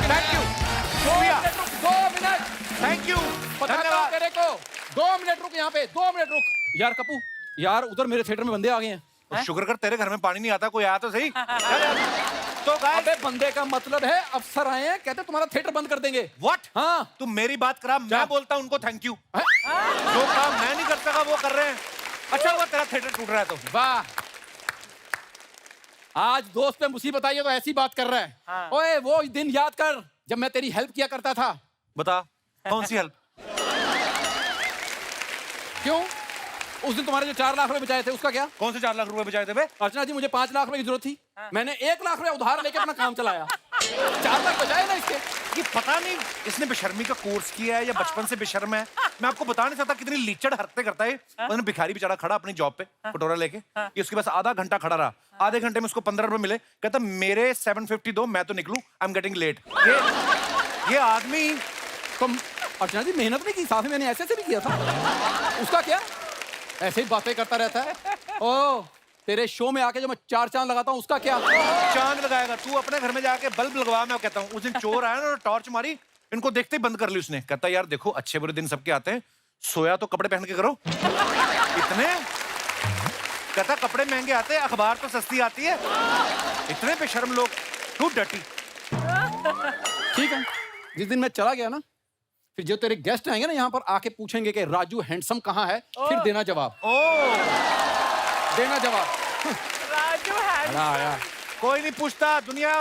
Thank you, शुक्रिया, 2 minute, thank you, बताता हूं धन्यवाद। तेरे को। 2 मिनट रुक यहाँ पे, 2 मिनट रुक। यार कपूर, यार उधर मेरे थिएटर में बंदे आ गए हैं। और शुक्र कर तेरे घर में पानी नहीं आता, कोई आया तो सही। तो गाइस, अबे बंदे का मतलब है अफसर आए हैं, कहते तुम्हारा थिएटर बंद कर देंगे। व्हाट? हाँ। तू मेरी बात करा, क्या? मैं बोलता हूं उनको थैंक यू। हैं? जो काम मैं नहीं कर सका वो कर रहे हैं। अच्छा हुआ तेरा थिएटर टूट रहा है तो। वाह, आज दोस्त पे मुसीबत आई है तो ऐसी बात कर रहा है। हाँ। ओए वो दिन याद कर जब मैं तेरी हेल्प किया करता था। बता कौन सी हेल्प? क्यों? उस दिन तुम्हारे जो 4 लाख रुपए बचाए थे उसका क्या? कौन से 4 लाख रुपए बचाए थे बे? अर्चना जी, मुझे 5 लाख रुपए की जरूरत थी। मैंने 1 लाख रुपए उधार लेके अपना काम चलाया। 4 लाख बचाए ना इसके। ये पता नहीं इसने बेशर्मी का कोर्स किया है या बचपन से बेशर्म है। मैं आपको बता नहीं सकता कितनी लीचड़ हरकतें करता है। मैंने भिखारी बेचारा खड़ा अपनी जॉब पे कटोरा लेके, ये उसके पास आधा घंटा खड़ा रहा। आधे घंटे में उसको 15 रुपए मिले। कहता मेरे 750 दो, मैं तो निकलूं, आई एम गेटिंग लेट। ये आदमी तुम अर्चना जी मेहनत नहीं की, साथ में मैंने ऐसे भी किया था। उसका क्या? ऐसे ही बातें करता रहता है। ओ, तेरे शो में आके जो मैं 4 चांद लगाता हूँ उसका क्या? चांद लगाएगा तू अपने घर में जाके बल्ब लगवा। मैं कहता हूँ उस दिन चोर आया ना, टॉर्च मारी, इनको देखते ही बंद कर ली उसने। कहता यार देखो अच्छे बुरे दिन सबके आते हैं, सोया तो कपड़े पहन के करो। इतने कहता कपड़े महंगे आते हैं, अखबार तो सस्ती आती है। इतने बेशर्म लोग, टू डटी। ठीक है, जिस दिन मैं चला गया ना, फिर जो तेरे गेस्ट आएंगे ना यहाँ पर आके पूछेंगे कि राजू हैंडसम कहाँ है, फिर देना जवाब। देना जवाब। राजू है। अरे आया। कोई नहीं पूछता, दुनिया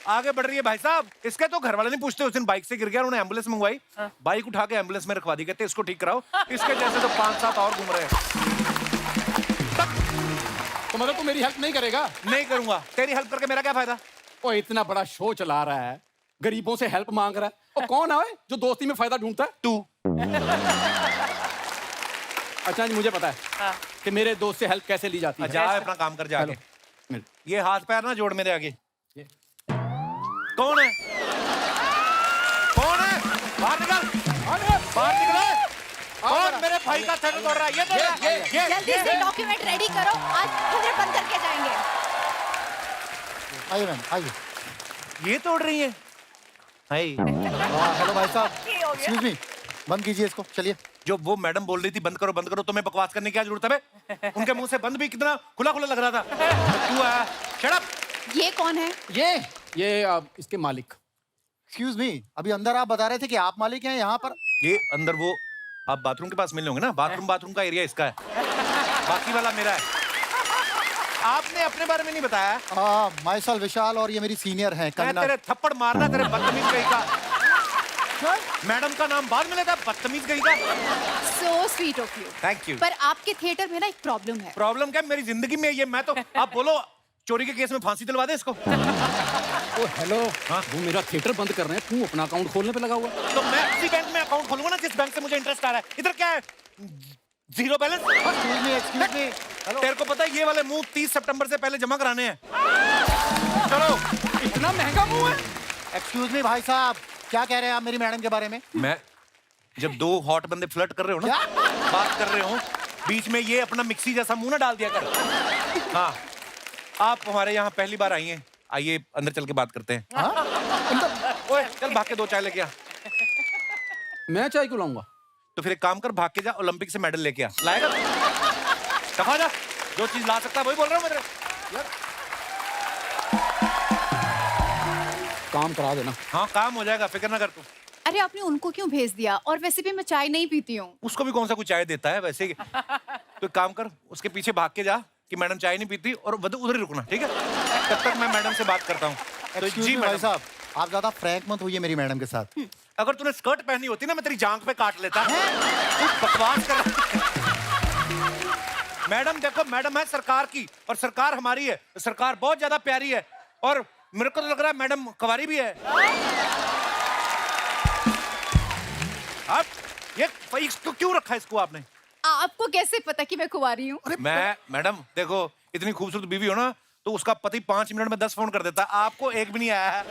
आगे बढ़ रही है भाई साहब। इसके तो घर वाले नहीं पूछते। उस दिन बाइक से गिर गया, उन्होंने एम्बुलेंस मंगवाई, बाइक उठा के एम्बुलेंस में रखवा दी, कहते इसको ठीक कराओ। इसके जैसे तो 5-7 और घूम रहे हैं। तो मतलब तू मेरी हेल्प नहीं करेगा? नहीं करूंगा, तेरी हेल्प करके मेरा क्या फायदा? ओ इतना बड़ा शो चला रहा है, गरीबों से हेल्प मांग रहा है। और कौन है ओए जो दोस्ती में फायदा ढूंढता है? तू। अच्छा जी, मुझे पता है हाँ। कि मेरे दोस्त से हेल्प कैसे ली जाती है। जा अपना काम कर जाके। मिल। ये हाथ पैर ना जोड़ मेरे आगे। ये। कौन है? कौन है? बाहर निकल, बाहर निकल। कौन मेरे भाई का थिएटर तोड़ रहा है? ये तोड़ रहा है। जल्दी से डॉक्यूमेंट रेडी करो, आज थिएटर बंद करके जाएंगे। आइए मैम, आइए। ये तोड़ रही है। हाय। हेलो भाई साहब, ये हो गया। एक्सक्यूज मी, बंद कीजिए इसको, चलिए। जो वो मैडम बोल रही थी बंद करो, तुम्हें बकवास करने की क्या जरूरत है बे? उनके मुंह से बंद भी कितना खुला खुला लग रहा था। तू आया, शट अप। ये कौन है? ये इसके मालिक। एक्सक्यूज मी, अभी अंदर आप बता रहे थे कि आप मालिक हैं यहाँ पर। ये अंदर वो आप बाथरूम के पास मिलने होंगे ना, बाथरूम का एरिया इसका है, बाकी वाला मेरा है। आपने अपने बारे में नहीं बताया। माइसल विशाल और ये मेरी सीनियर हैं मैं कंगना। तेरे थप्पड़ मारना, तेरे बदतमीज गई का। मैडम का नाम बाद में लेता, बदतमीज गई का। So sweet of you. Thank you. पर आपके थिएटर में ना एक प्रॉब्लम है। प्रॉब्लम क्या मेरी जिंदगी में? ये मैं तो आप बोलो चोरी के केस में फांसी दिलवा दे इसको। ओ हेलो, हाँ? वो मेरा थिएटर बंद कर रहे हैं, तू अपना अकाउंट खोलने पे लगा हुआ है। तो मैं उसी बैंक में अकाउंट खोलूंगा ना जिस बैंक से मुझे इंटरेस्ट आ रहा है। इधर क्या है? 0 बैलेंस। एक्सक्यूज मी, तेरे को पता है ये वाले मुंह 30 सितंबर से पहले जमा कराने हैं। चलो। इतना महंगा मुंह है? एक्सक्यूज मी भाई साहब, क्या कह रहे हैं आप मेरी मैडम के बारे में? मैं जब 2 हॉट बंदे फ्लर्ट कर रहे हो ना, बात कर रहे हो, बीच में ये अपना मिक्सी जैसा मुंह ना डाल दिया कर। हाँ, आप हमारे यहाँ पहली बार आई हैं, आइए अंदर चल के बात करते हैं। ओए चल भाग के 2 चाय लेके आ। मैं चाय क्यों लाऊंगा? तो फिर एक काम कर, भाग के जा, ओलंपिक से मेडल लेके आ। लाएगा? दफा जा, जो चीज ला सकता है वही बोल रहा हूँ मैं। काम करा देना। हाँ काम हो जाएगा, फिक्र ना कर तू। अरे आपने उनको क्यों भेज दिया? और वैसे भी मैं चाय नहीं पीती हूँ। उसको भी कौन सा कुछ चाय देता है वैसे ही। तो एक काम कर, उसके पीछे भाग के जा कि मैडम चाय नहीं पीती, और उधर ही रुकना, ठीक है? तब तक मैं मैडम से बात करता हूँ। तो एक्सक्यूज जी मी भाई मैडम, साहब, आप ज्यादा फ्रैंक मत होइए मेरी मैडम के साथ। अगर तूने स्कर्ट पहनी होती ना मैं तेरी जांघ पे काट लेता। तू बकवास कर। मैडम देखो, मैडम है सरकार की और सरकार हमारी है। सरकार बहुत ज्यादा प्यारी है और मेरे को तो लग रहा है मैडम कुंवारी भी है। अब ये इसको क्यों रखा है इसको आपने? आपको कैसे पता कि मैं कुंवारी हूँ? मैं मैडम देखो, इतनी खूबसूरत बीवी हो ना तो उसका पति 5 मिनट में 10 फोन कर देता, आपको एक भी नहीं आया है।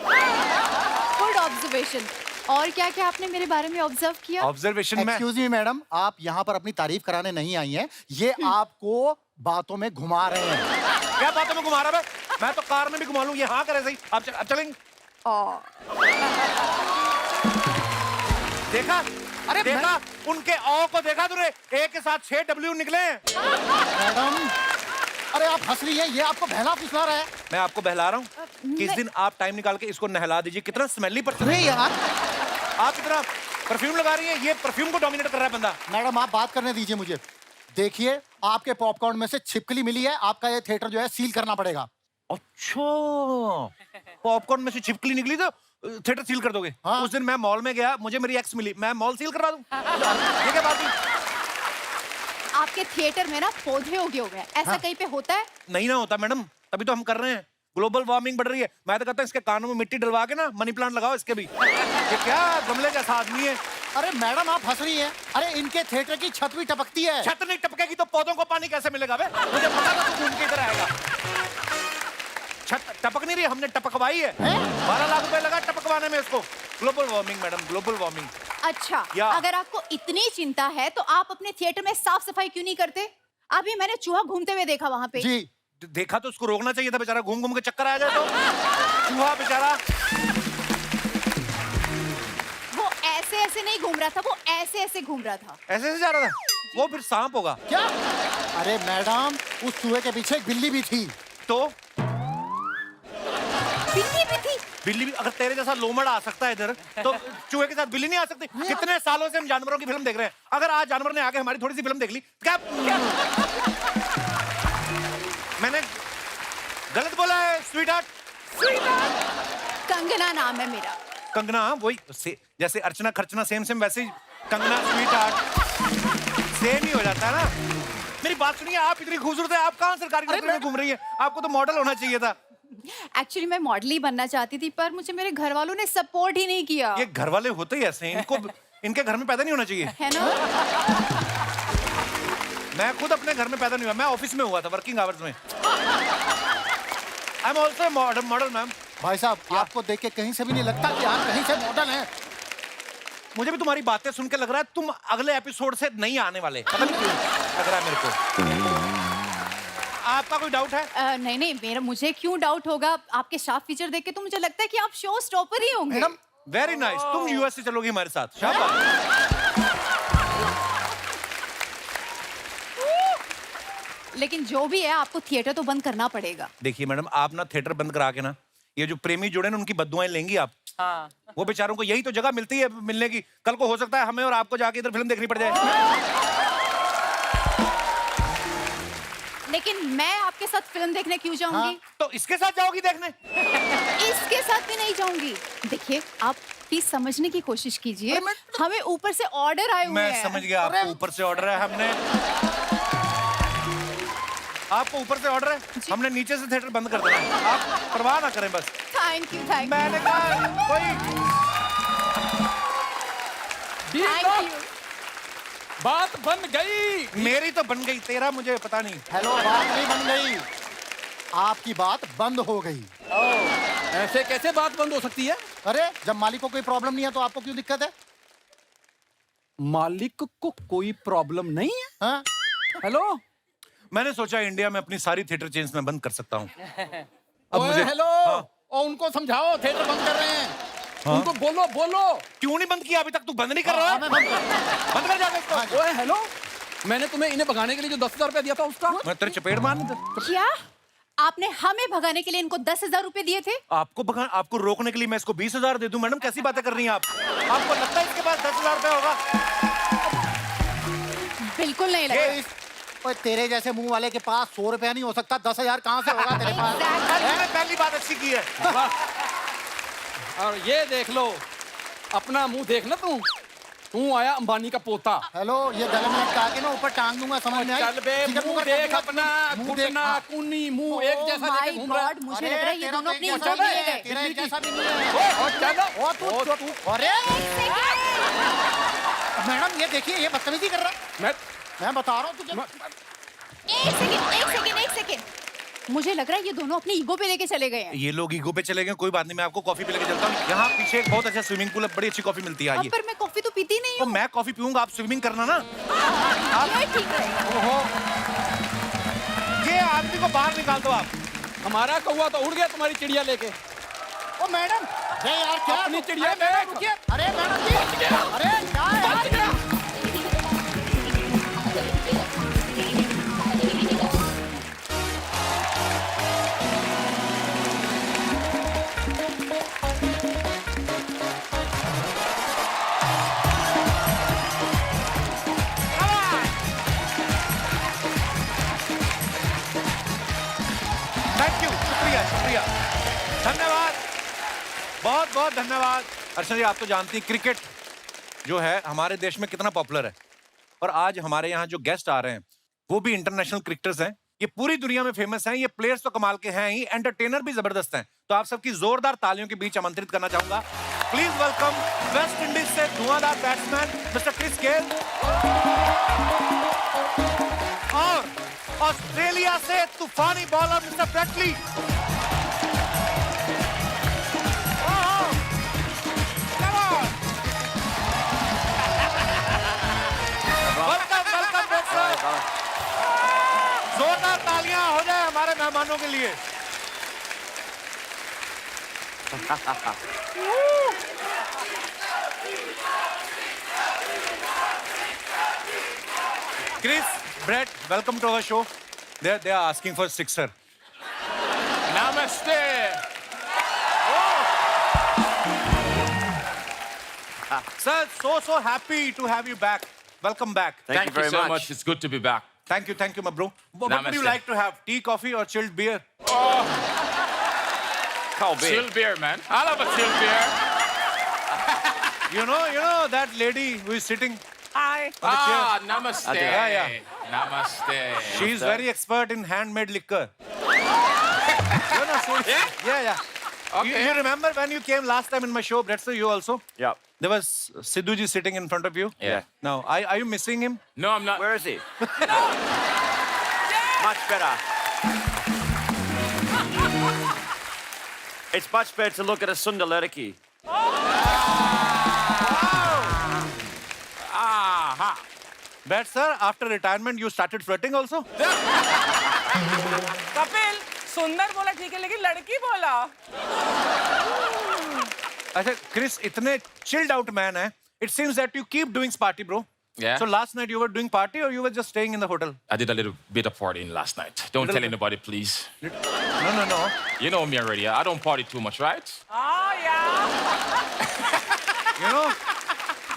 Good observation. और क्या क्या आपने मेरे बारे में ऑब्जर्व किया? ऑब्जर्वेशन में एक्सक्यूज मी मैडम, आप यहाँ पर अपनी तारीफ कराने नहीं आई हैं, ये आपको बातों में घुमा रहे हैं। क्या बातों में घुमा रहा है? मैं तो कार में भी घुमा लूं, ये हाँ करे सही। अब चलेंगे। देखा? अरे देखा? उनके औ को देखा तूने? ए के साथ 6 W निकले हैं। मैडम, अरे आप हंस रही हैं, ये आपको बहला फुसला रहा है। मैं आपको बहला रहा हूँ। किस दिन आप टाइम निकाल के इसको नहला दीजिए। कितना स्मेली पर्सन अरे है। यार, आप इतना परफ्यूम लगा रही हैं, ये परफ्यूम को डोमिनेट कर रहा है बंदा। मैडम आप बात करने दीजिए मुझे। देखिए, आपके पॉपकॉर्न में से छिपकली मिली है, आपका ये थिएटर जो है सील करना पड़ेगा। अच्छा, पॉपकॉर्न में से छिपकली निकली तो थिएटर सील कर दोगे? हाँ। उस दिन मैं मॉल में गया, मुझे मेरी एक्स मिली, मैं मॉल सील करवा दूं? ये क्या बात हुई? आपके थिएटर में ना पौधे उगे हुए हैं, ऐसा हाँ। कहीं पे होता है? नहीं ना होता मैडम, तभी तो हम कर रहे हैं। ग्लोबल वार्मिंग बढ़ रही है। मैं तो कहता हूँ इसके कानों में मिट्टी डलवा के ना मनी प्लांट लगाओ इसके भी। ये क्या गमले जैसा आदमी है। अरे मैडम आप हंस रही हैं, अरे इनके थिएटर की छत भी टपकती है। छत नहीं टपकेगी तो पौधों को पानी कैसे मिलेगा बे? मुझे पता था तू घूम के इधर आएगा। छत टपक नहीं रही, हमने टपकवाई है। 12 लाख रुपए लगा टपकवाने में इसको। Global warming madam, global warming. अच्छा, या। अगर आपको इतनी चिंता है तो आप अपने थिएटर में साफ सफाई क्यों नहीं करते? अभी मैंने चूहा घूमते हुए देखा वहाँ पे। जी, देखा तो उसको रोकना चाहिए था, बेचारा घूम घूम के चक्कर आ जाए तो। चूहा बेचारा वो ऐसे ऐसे नहीं घूम रहा था, वो ऐसे ऐसे घूम रहा था। ऐसे ऐसे जा रहा था। वो फिर सांप होगा क्या? अरे मैडम, उस चूहे के पीछे एक बिल्ली भी थी। तो? बिल्ली भी थी? बिल्ली भी, अगर तेरे जैसा लोमड़ आ सकता है इधर तो चूहे के साथ बिल्ली नहीं आ सकती? कितने सालों से हम जानवरों की फिल्म देख रहे हैं, अगर आज जानवर ने आके हमारी थोड़ी सी फिल्म देख ली क्या? मैंने गलत बोला है स्वीट हार्ट? कंगना नाम है मेरा। कंगना, वही जैसे अर्चना खर्चना सेम सेम, वैसे ही कंगना स्वीट हार्ट सेम ही हो जाता है ना। मेरी बात सुनिए, आप इतनी खूबसूरत है, आप कहाँ सरकारी नौकरी में घूम रही है? आपको तो मॉडल होना चाहिए था। एक्चुअली मैं मॉडल ही बनना चाहती थी, पर मुझे मेरे घर वालों ने सपोर्ट ही नहीं किया। ये घर वाले होते ही ऐसे हैं, इनको इनके घर में पैदा नहीं होना चाहिए। है ना? मैं खुद अपने घर में पैदा नहीं हुआ, मैं ऑफिस में हुआ था, वर्किंग आवर्स में। I am also model ma'am. भाई साहब, आपको देख के कहीं से भी नहीं लगता कि आप कहीं से मॉडल हैं। मुझे भी तुम्हारी बातें सुन के लग रहा है तुम अगले एपिसोड से नहीं आने वाले, पता नहीं क्यों लग रहा है मेरे को। आपका कोई डाउट है? नहीं नहीं, मेरा मुझे क्यों डाउट होगा? आपके शार्प फीचर देख के तो मुझे लगता है कि आप शो स्टॉपर ही होंगे। मैडम, वेरी नाइस, तुम यूएस से चलोगी हमारे साथ। शाबाश। लेकिन जो भी है, आपको थिएटर तो बंद करना पड़ेगा। देखिए मैडम, आप ना थिएटर बंद करा के ना, ये जो प्रेमी जुड़े ना उनकी बद्दुआएं लेंगी आप। हाँ। वो बेचारों को यही तो जगह मिलती है मिलने की। कल को हो सकता है हमें और आपको जाके इधर फिल्म देखनी पड़ जाए। लेकिन मैं आपके साथ फिल्म देखने क्यों जाऊंगी? तो इसके साथ जाओगी देखने? इसके साथ भी नहीं जाऊंगी। देखिए, आप प्लीज समझने की कोशिश कीजिए। हमें ऊपर से ऑर्डर आए हुए मैं हैं। समझ गया, आपको ऊपर से ऑर्डर है। आपको ऊपर से ऑर्डर है, हमने नीचे से थिएटर बंद कर देना है। आप परवाह ना करें बस। थैंक यू, थैंक मैंने कहा कोई यू। बात बन गई। मेरी तो बन गई, तेरा मुझे पता नहीं। हेलो, बात नहीं बन गई, आपकी बात बंद हो गई। ऐसे कैसे बात बंद हो सकती है? अरे जब मालिक को कोई प्रॉब्लम नहीं है तो आपको क्यों दिक्कत है? मालिक को कोई प्रॉब्लम नहीं है? हाँ? हेलो, मैंने सोचा इंडिया में अपनी सारी थिएटर चेन्स में बंद कर सकता हूँ। अब ओए, मुझे हेलो। हाँ। और उनको समझाओ थिएटर बंद कर रहे हैं। हाँ? उनको बोलो बोलो। क्यों नहीं बंद किया अभी तक? तू बंद नहीं कर रहा हाँ, है? मैं बंद कर- बंद कर जाके इसको। ओए हेलो, मैंने तुम्हें इन्हें भगाने के लिए जो 10,000 रुपया दिया था उसका। मैं तेरे चपेट मारने दे। क्या आपने हमें भगाने के लिए इनको 10,000 रुपए दिए थे? आपको रोकने के लिए मैं इसको 20,000 दे दूं? मैडम कैसी बातें कर रही हैं आप? आपको लगता है इसके पास 10,000 रुपया होगा? बिल्कुल नहीं लगा। ये इस- ओए, तेरे जैसे मुंह वाले के पास 100 रुपया नहीं हो सकता, 10,000 कहाँ से होगा तेरे पास? Exactly. मैंने पहली बात अच्छी की है। और ये देख लो, अपना मुंह देखना तू आया अंबानी का पोता। हेलो, ये गले में लटका के ना ऊपर टांग दूंगा, समझ में आई? चल बे, ठीक है, मुंह मुंह देख कर- अपना, मुंह देख, घुटना, हाँ। कुन्नी, मुंह एक जैसा Oh लेके my घूम रहा है। God, मुझे अरे, लग रहा है ये तेरा दोनों तो अपनी एक इंजॉय जैसा ले भी है, गए। तेरा एक जैसा भी नहीं है। और चलो, ओ, तू अरे मैडम, ये देखिए, ये बदतमीजी कर रहा है। मैं बता रहा हूँ तुझे। एक सेकंड। मुझे लग रहा है ये दोनों अपनी ईगो पे लेके चले गए हैं। ये लोग ईगो पे चले गए, कोई बात नहीं, मैं आपको कॉफी पे लेके चलता हूँ। यहाँ पीछे एक बहुत अच्छा स्विमिंग पूल है, बड़ी अच्छी कॉफी मिलती है। अब आइए। पर मैं कॉफी तो पीती नहीं तो हूँ। मैं कॉफी पीऊंगा, आप स्विमिंग करना ना। ये ठीक रहेगा। ओहो, ये आदमी को बाहर निकाल दो आप। हमारा कौवा तो उड़ गया तुम्हारी चिड़िया लेके। ओ मैडम, अरे यार क्या अपनी चिड़िया अरे मैडम देख। रुकिए। अरे मैडम जी अरे क्या है यार? थैंक यू, शुक्रिया शुक्रिया, धन्यवाद, बहुत बहुत धन्यवाद। अर्चना जी, आप तो जानती हैं क्रिकेट जो है हमारे देश में कितना पॉपुलर है, और आज हमारे यहाँ जो गेस्ट आ रहे हैं वो भी इंटरनेशनल क्रिकेटर्स हैं। ये पूरी दुनिया में फेमस हैं। ये प्लेयर्स तो कमाल के हैं ही, एंटरटेनर भी जबरदस्त हैं। तो आप सबकी जोरदार तालियों के बीच आमंत्रित करना चाहूंगा, प्लीज वेलकम वेस्ट इंडीज से धुआंधार बैट्समैन मिस्टर क्रिस गेल, और ऑस्ट्रेलिया से तूफानी bowler mister Brett Lee. Welcome welcome welcome, जोरदार तालियां हो जाए हमारे मेहमानों के लिए। Chris, Brett, welcome to our show. They are asking for sixer. Namaste. Sir, so happy to have you back. Welcome back. Thank you very so much. It's good to be back. Thank you, my bro. What would you Namaste. like to have? Tea, coffee, or chilled beer? Cold beer. Chill beer, man. I love a chill beer. You know that lady who is sitting Hi. on the chair. Namaste. Yeah. Namaste. She is very expert in handmade liquor. Yeah. Okay. You remember when you came last time in my show, Brett, sir, you also? Yep. There was Sidhuji sitting in front of you. Yeah. Now, are you missing him? No, I'm not. Where is he? Much better. It's much better to look at a Sundaleriki. Aha. Brett, sir, after retirement, you started flirting also? Kapil सुंदर बोला ठीक है लेकिन लड़की बोला अच्छा, Chris, इतने chilled out man है. It seems that you keep doing party, bro. Yeah. So last night you were doing party or you were just staying in the hotel? I did a little bit of partying last night. Don't tell anybody, please. No. You know me already. I don't party too much, right? हाँ यार You know,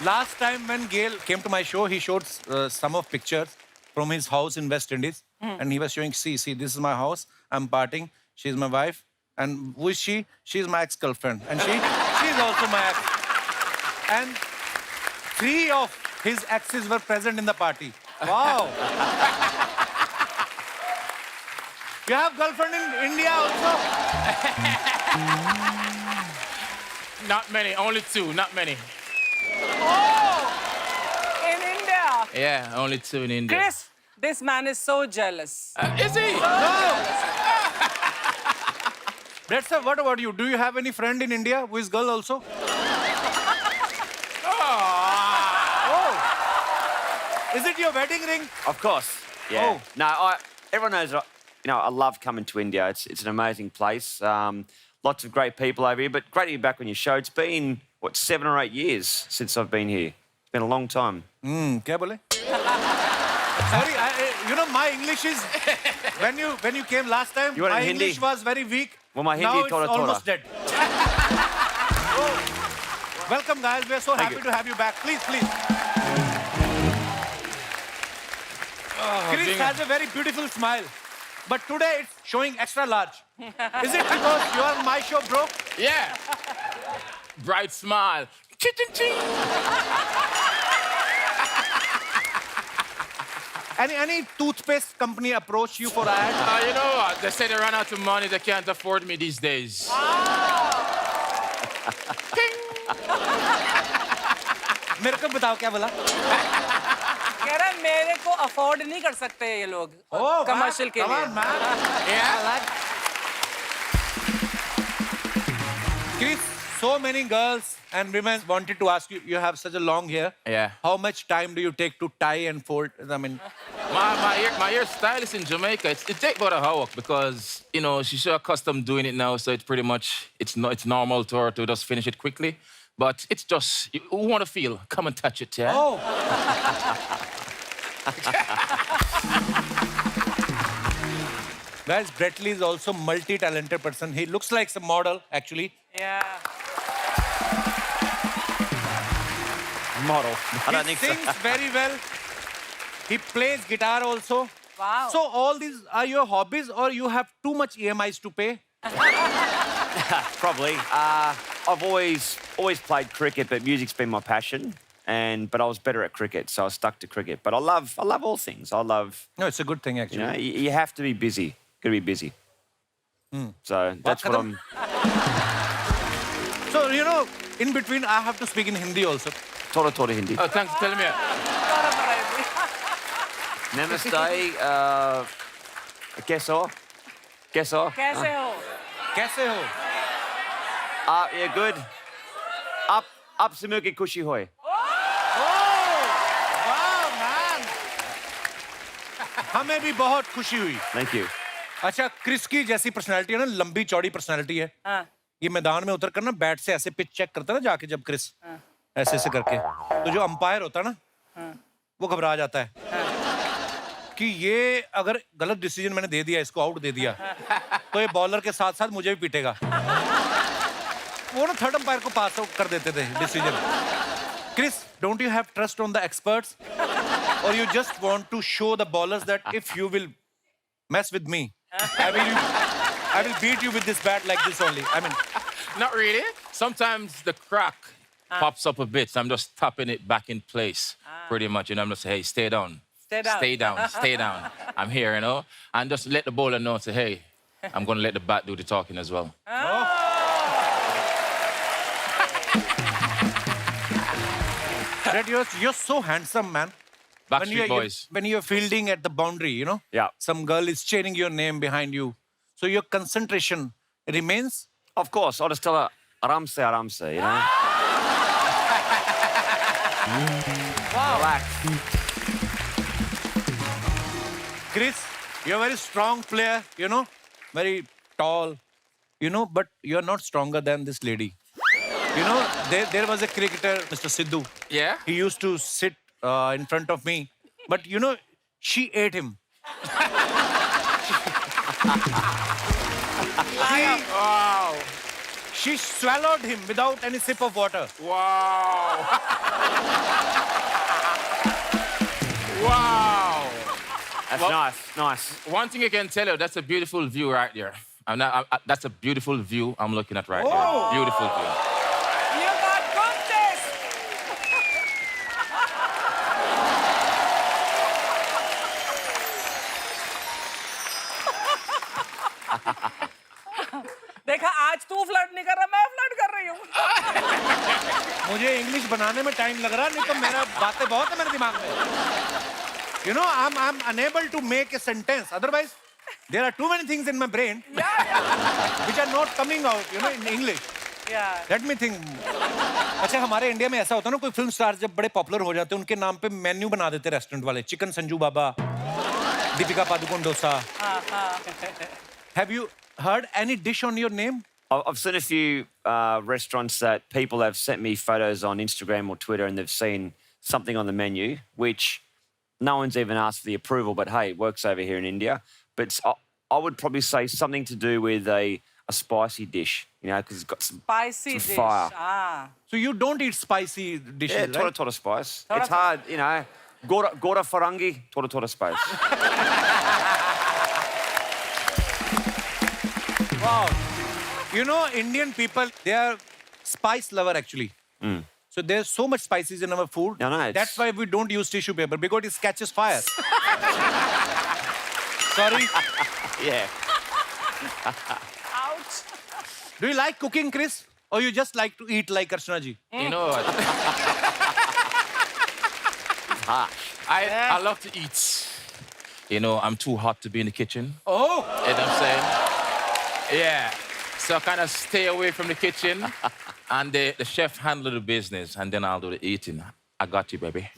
last time when Gail came to my show, he showed some of pictures from his house in West Indies. And he was showing, see, this is my house. I'm partying. She's my wife. And who is she? She's my ex-girlfriend. And she's also my ex. And 3 of his exes were present in the party. Wow. You have girlfriend in India also? Not many. Only 2. Not many. in India Yeah, only 2 in India. Chris this man is so jealous Is he? Brett sir, what about you? Do you have any friend in India who is girl also? Is it your wedding ring? Of course. Yeah. Oh. No, everyone knows. I love coming to India. It's an amazing place. Lots of great people over here. But great to be back on your show. It's been 7 or 8 years since I've been here. It's been a long time. क्या बोले? Sorry, my English is when you came last time. You want it My in Hindi? English was very weak. Well, my now Hindi it's thoda thoda. almost dead. Oh. Welcome, guys. We're so happy you. to have you back. Please. Chris being- has a very beautiful smile, but today it's showing extra large. Is it because you are on my show, bro? Yeah. Bright smile. Ching. Any toothpaste company approach you for ad? You know what? They say they run out of money. They can't afford me these days. मेरे को बताओ क्या बोला? कह रहा है मेरे को अफोर्ड नहीं कर सकते ये लोग कमर्शियल के लिए Yeah. Chris, so many girls and women wanted to ask you. You have such a long hair. Yeah. How much time do you take to tie and fold? I mean, My hairstylist in Jamaica, it take about a hour because, you know, she's so accustomed doing it now, so it's pretty much, it's normal to her to just finish it quickly. But it's just, who want to feel? Come and touch it, yeah? Oh. Guys, Brett Lee is also multi-talented person. He looks like some model, actually. Yeah. Model. I don't He think so. sings very well. He plays guitar also. Wow. So all these are your hobbies, or you have too much EMIs to pay? Probably. I've always played cricket, but music's been my passion. But I was better at cricket, so I stuck to cricket. But I love all things. I love, No, it's a good thing, actually. you know, you have to be busy. Got to be busy. So that's what I'm. So, you know, in between, I have to speak in Hindi also. Thoda Hindi. Oh, thanks for telling me. Namaste. Keso. कैसे हो? Kaise ho? Yeah, good. Up se milke khushi hoy. Wow, man! हमें भी बहुत खुशी हुई. Thank you. अच्छा, Chris की जैसी पर्सनालिटी है ना, लंबी चौड़ी पर्सनालिटी है. हाँ. ये मैदान में उतर कर ना बैट से ऐसे पिच चेक करता है ना जाके, जब क्रिस ऐसे ऐसे करके, तो जो अंपायर होता है ना, वो घबरा जाता है कि ये अगर गलत डिसीजन मैंने दे दिया, इसको आउट दे दिया, तो ये बॉलर के साथ साथ मुझे भी पीटेगा. वो ना थर्ड अंपायर को पास आउट कर देते थे decision. Chris, don't you have trust on the experts, और you just want to show the bowlers that if you will mess with me, I will beat you with this bat like this only. I mean, Not really. Sometimes the crack pops up a bit, so I'm just tapping it back in place, pretty much. And I'm just hey, stay down. Stay down. Stay down. Stay down. I'm here, you know. And just let the bowler know, say, hey, I'm going to let the bat do the talking as well. Fred, you're so handsome, man. Backstreet Boys. When you're fielding at the boundary, you know, Yeah. some girl is cheering your name behind you, so your concentration remains. Of course, I'll just tell her aramse, you know. Relax. Chris, you're a very strong player, you know, very tall, you know, but you're not stronger than this lady. You know, there was a cricketer, Mr. Sidhu. Yeah? He used to sit in front of me, but you know, she ate him. Wow. She swallowed him without any sip of water. Wow. Wow. That's Well- nice. One thing I can tell you, that's a beautiful view right there. That's a beautiful view I'm looking at right there. Beautiful view. You got good taste. देखा, आज तू flirt नहीं कर रहा, मैं flirt कर रही हूँ. मुझे इंग्लिश बनाने में टाइम लग रहा है, नहीं तो मेरा बातें बहुत है मेरे दिमाग में. You know, I'm unable to make a sentence. Otherwise, there are too many things in my brain which are not coming out, you know, in English. Yeah. Let me think. अच्छा, हमारे इंडिया में ऐसा होता है ना, कोई film star जब बड़े पॉपुलर हो जाते हैं, उनके नाम पे मेन्यू बना देते रेस्टोरेंट वाले. Chicken Sanju Baba, Deepika Padukone dosa. Have you heard any dish on your name? I've seen a few restaurants that people have sent me photos on Instagram or Twitter, and they've seen something on the menu, which no one's even asked for the approval, but hey, it works over here in India. But I would probably say something to do with a spicy dish, you know, because it's got some Spicy some dish. fire. Ah. So you don't eat spicy dishes, Yeah, right? tora spice. Tora It's hard, you know. Gora farangi, tora spice. Wow. You know, Indian people, they are spice lover actually. So there's so much spices in our food. No, it's- That's why we don't use tissue paper, because it catches fire. Sorry. Yeah. Ouch. Do you like cooking, Chris? Or you just like to eat like Archana ji? You know what? I love to eat. You know, I'm too hot to be in the kitchen. Oh. You know what I'm saying? Yeah. So I kind of stay away from the kitchen and the chef handle the business and then I'll do the eating. I got you, baby.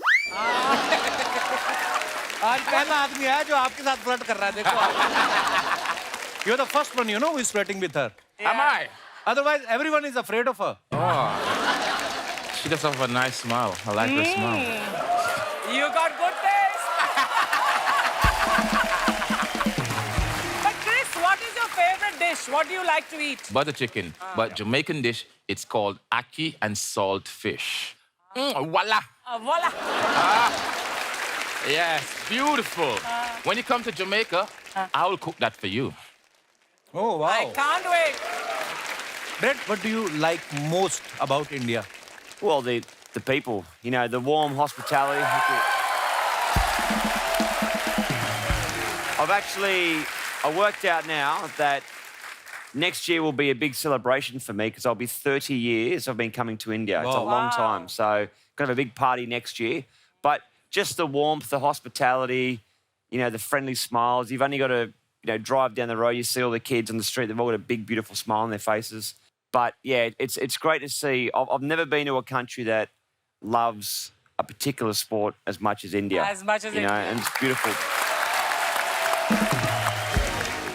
आज पहला आदमी है जो आपके साथ flirt कर रहा है, देखो आप। You're the first one, you know, who is flirting with her. Am I? Otherwise, everyone is afraid of her. She does have a nice smile. I like her smile. You got good taste. But Chris, what is your favorite dish? What do you like to eat? Butter chicken. But Jamaican dish, it's called ackee and salt fish. Voila! Voila. Yes, beautiful. When you come to Jamaica, I will cook that for you. Oh, wow. I can't wait. Brett, what do you like most about India? Well, the people, you know, the warm hospitality. I worked out now that next year will be a big celebration for me because I'll be 30 years I've been coming to India. It's a Wow. long time. So, gonna have a big party next year. But just the warmth, the hospitality, you know, the friendly smiles. You've only got to, you know, drive down the road. You see all the kids on the street. They've all got a big, beautiful smile on their faces. But yeah, it's great to see. I've never been to a country that loves a particular sport as much as India. As much as you know, India. and it's beautiful.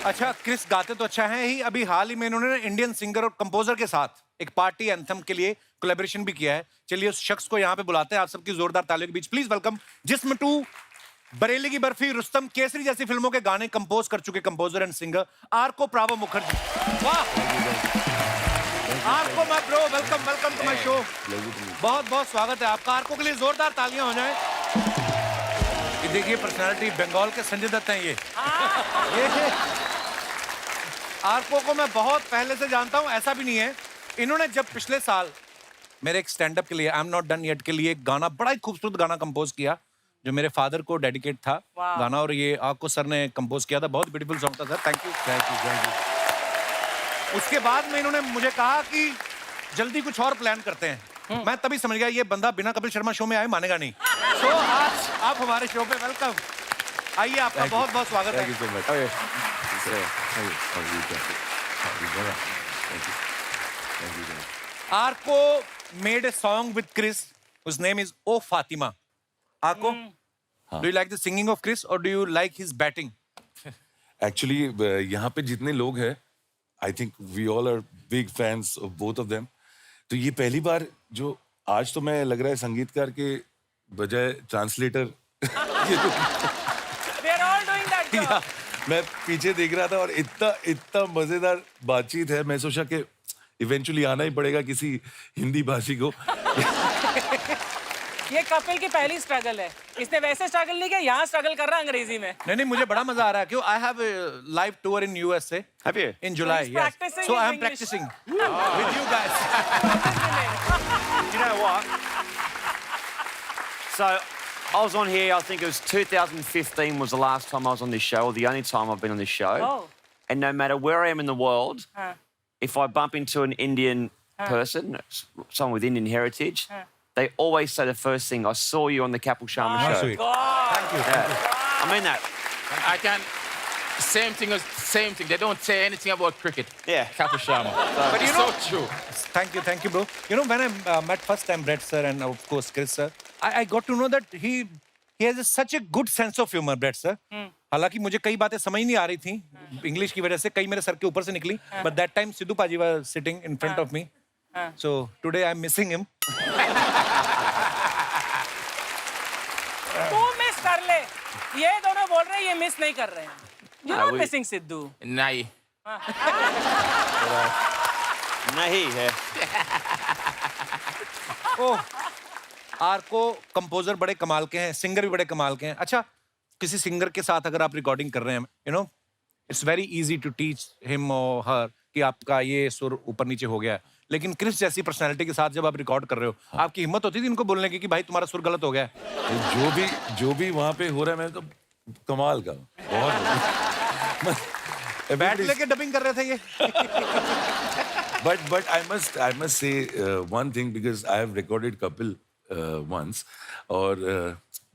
अच्छा, Chris गाते तो अच्छा है ही। अभी हाल ही में इन्होंने Indian singer और composer के साथ एक पार्टी एंथम के लिए कोलैबोरेशन भी किया है। चलिए उस शख्स को यहाँ पे बुलाते हैं। आप सबकी जोरदार तालियों के बीच प्लीज वेलकम जिस्म टू, बरेली की बर्फी, रुस्तम, केसरी जैसी फिल्मों के गाने कंपोज कर चुके composer and singer Arko Pravo Mukherjee. वाह Arko my bro, welcome welcome to my show. बहुत बहुत स्वागत है आपका। आर्को के लिए जोरदार तालियां हो जाएं। ये देखिए पर्सनालिटी बंगाल के संजय दत्त हैं ये आर्को को मैं बहुत पहले से जानता हूं, ऐसा भी नहीं है। इन्होंने जब पिछले साल मेरे एक स्टैंड अप के लिए I am not done yet के लिए एक गाना, बड़ा ही खूबसूरत गाना कंपोज किया जो मेरे फादर को डेडिकेट था गाना, और ये आर्को सर ने कंपोज किया था। बहुत ब्यूटीफुल सॉन्ग था sir, thank you thank you thank you. उसके बाद में इन्होंने मुझे कहा कि जल्दी कुछ और प्लान करते हैं। मैं तभी समझ गया ये बंदा बिना कपिल शर्मा शो में आए मानेगा नहीं। तो आज आप हमारे शो पे वेलकम, आइए आपका बहुत बहुत स्वागत है। Arko made a song with Chris whose name is Oh Fatima. Arko, do you like the singing of Chris or do you like his batting? Actually यहाँ पे जितने लोग हैं I think we all are big fans of both of them. तो ये पहली बार जो आज तो मैं लग रहा है संगीतकार के बजाय translator We are all doing that job. मैं पीछे देख रहा था और इतना मजेदार बातचीत है। मैं सोचा कि इवेंचुअली आना ही पड़ेगा किसी हिंदी भाषी को। ये कपिल की पहली स्ट्रगल है। इसने वैसे स्ट्रगल नहीं किया, यहाँ स्ट्रगल कर रहा है अंग्रेजी में। नहीं मुझे बड़ा मजा आ रहा है क्यों I have live tour in USA Have you? in July. he's Yes. practicing So his I am English. practicing with you guys. You know what? So I was on here, I think it was 2015 was the last time I was on this show, or the only time I've been on this show. Oh. And no matter where I am in the world, if I bump into an Indian person, someone with Indian heritage, they always say the first thing, I saw you on the Kapil Sharma show. Sweet. God. Thank you. Yeah. I mean that. I can. Same thing. They don't say anything about cricket. Yeah. Kapil Sharma. But you it's know- so true. Thank you, bro. You know, when I met first time Brett sir and of course Chris sir, I got to know that he has such a good sense of humor, Brett sir. हालांकि मुझे कई बातें समझ नहीं आ रही थी English की वजह से, कई मेरे सर के ऊपर से निकली, but that time Sidhu paaji was sitting in front of me, so today I'm missing him. तू मिस कर ले। ये दोनों बोल रहे हैं ये मिस नहीं कर रहे हैं। You're not we- missing Sidhu. Nahi. Nahi hai. Oh Arko composer बड़े कमाल के हैं, सिंगर भी बड़े कमाल के हैं। अच्छा, किसी सिंगर के साथ अगर आप रिकॉर्डिंग कर रहे हैं, you know it's very easy to teach him और हर कि आपका ये सुर ऊपर नीचे हो गया है, लेकिन क्रिस जैसी पर्सनालिटी के साथ जब आप रिकॉर्ड कर रहे हो, आपकी हिम्मत होती थी इनको बोलने की कि भाई तुम्हारा सुर गलत हो गया है? जो भी वहाँ पे हो रहा है मैं तो कमाल का बहुत बैट लेके डबिंग कर रहे थे ये। but I must say one thing because I have recorded Kapil once और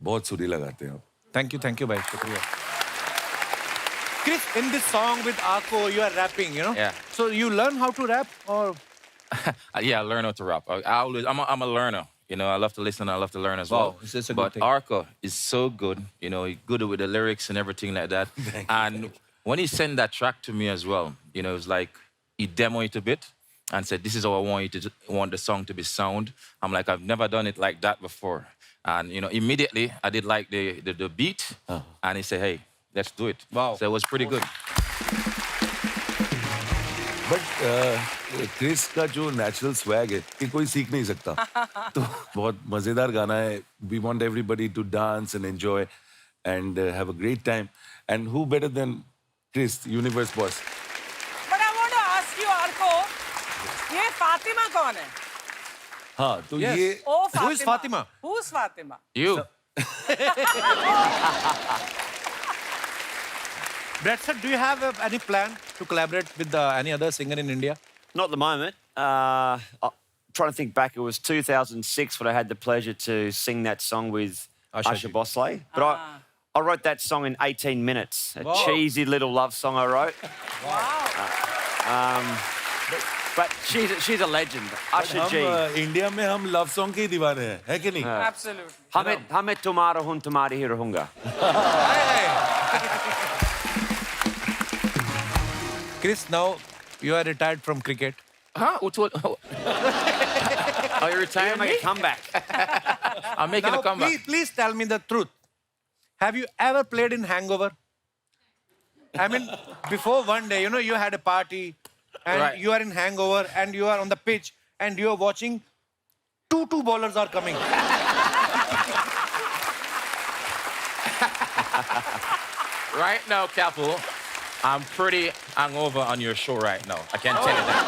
बहुत सुरीला गाते हैं आप। थैंक यू भाई, शुक्रिया। Chris, in this song with Arko, you are rapping, you know? Yeah. So you learn how to rap or? Yeah, I learn how to rap. I'm a learner. You know, I love to listen, I love to learn as Wow, well. this is a good But thing. Arco is so good, you know, he's good with the lyrics and everything like that. And when he sent that track to me as well, you know, it was like he demoed it a bit and said, "This is how I want the song to be sound." I'm like, I've never done it like that before. And you know, immediately I did like the beat, and he said, "Hey, let's do it." Wow. So it was pretty good. But Chris का जो natural swag है कि कोई सीख नहीं सकता तो बहुत मजेदार गाना है we want everybody to dance and enjoy and have a great time and who better than Chris Universe Boss But I want to ask you, Arko, ये फातिमा कौन है? हाँ तो Yes. ये Oh, Who is Fatima? Who's Fatima? You. Brad sir, do you have any plan to collaborate with any other singer in India? Not at the moment. I'm trying to think back. It was 2006 when I had the pleasure to sing that song with Usher Usher ji. Bosley. But I wrote that song in 18 minutes. A Wow. cheesy little love song I wrote. Wow. But she's a legend. Usher G. हम India में हम love song के ही दीवाने हैं है कि नहीं Absolutely. Hame tumara hun tumari hirahunga. Chris, now you are retired from cricket. Huh? Who told? Are you retiring? Make a comeback. I'm making Now, a comeback. please tell me the truth. Have you ever played in Hangover? I mean, before one day, you know, you had a party and Right. you are in Hangover and you are on the pitch and you are watching two bowlers are coming. Right now, Capo, I'm pretty hungover on your show right now. I can tell you that.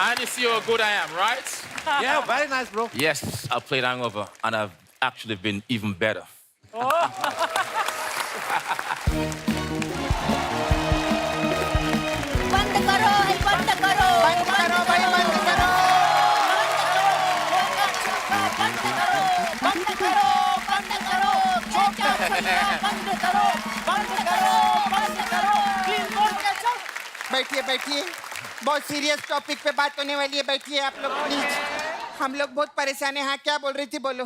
And you see how good I am, right? Yeah, very nice, bro. Yes, I played hungover, and I've actually been even better. बंद करो बंद करो बंद करो भाई बंद करो बंद करो बंद करो बंद करो छोटा बंद करो बंद करो बंद करो क्लीन बोर्ड का चल बैठिए बैठिए बहुत सीरियस टॉपिक पे बात होने वाली है बैठिए आप लोग प्लीज हम लोग बहुत परेशान हैं हाँ क्या बोल रही थी बोलो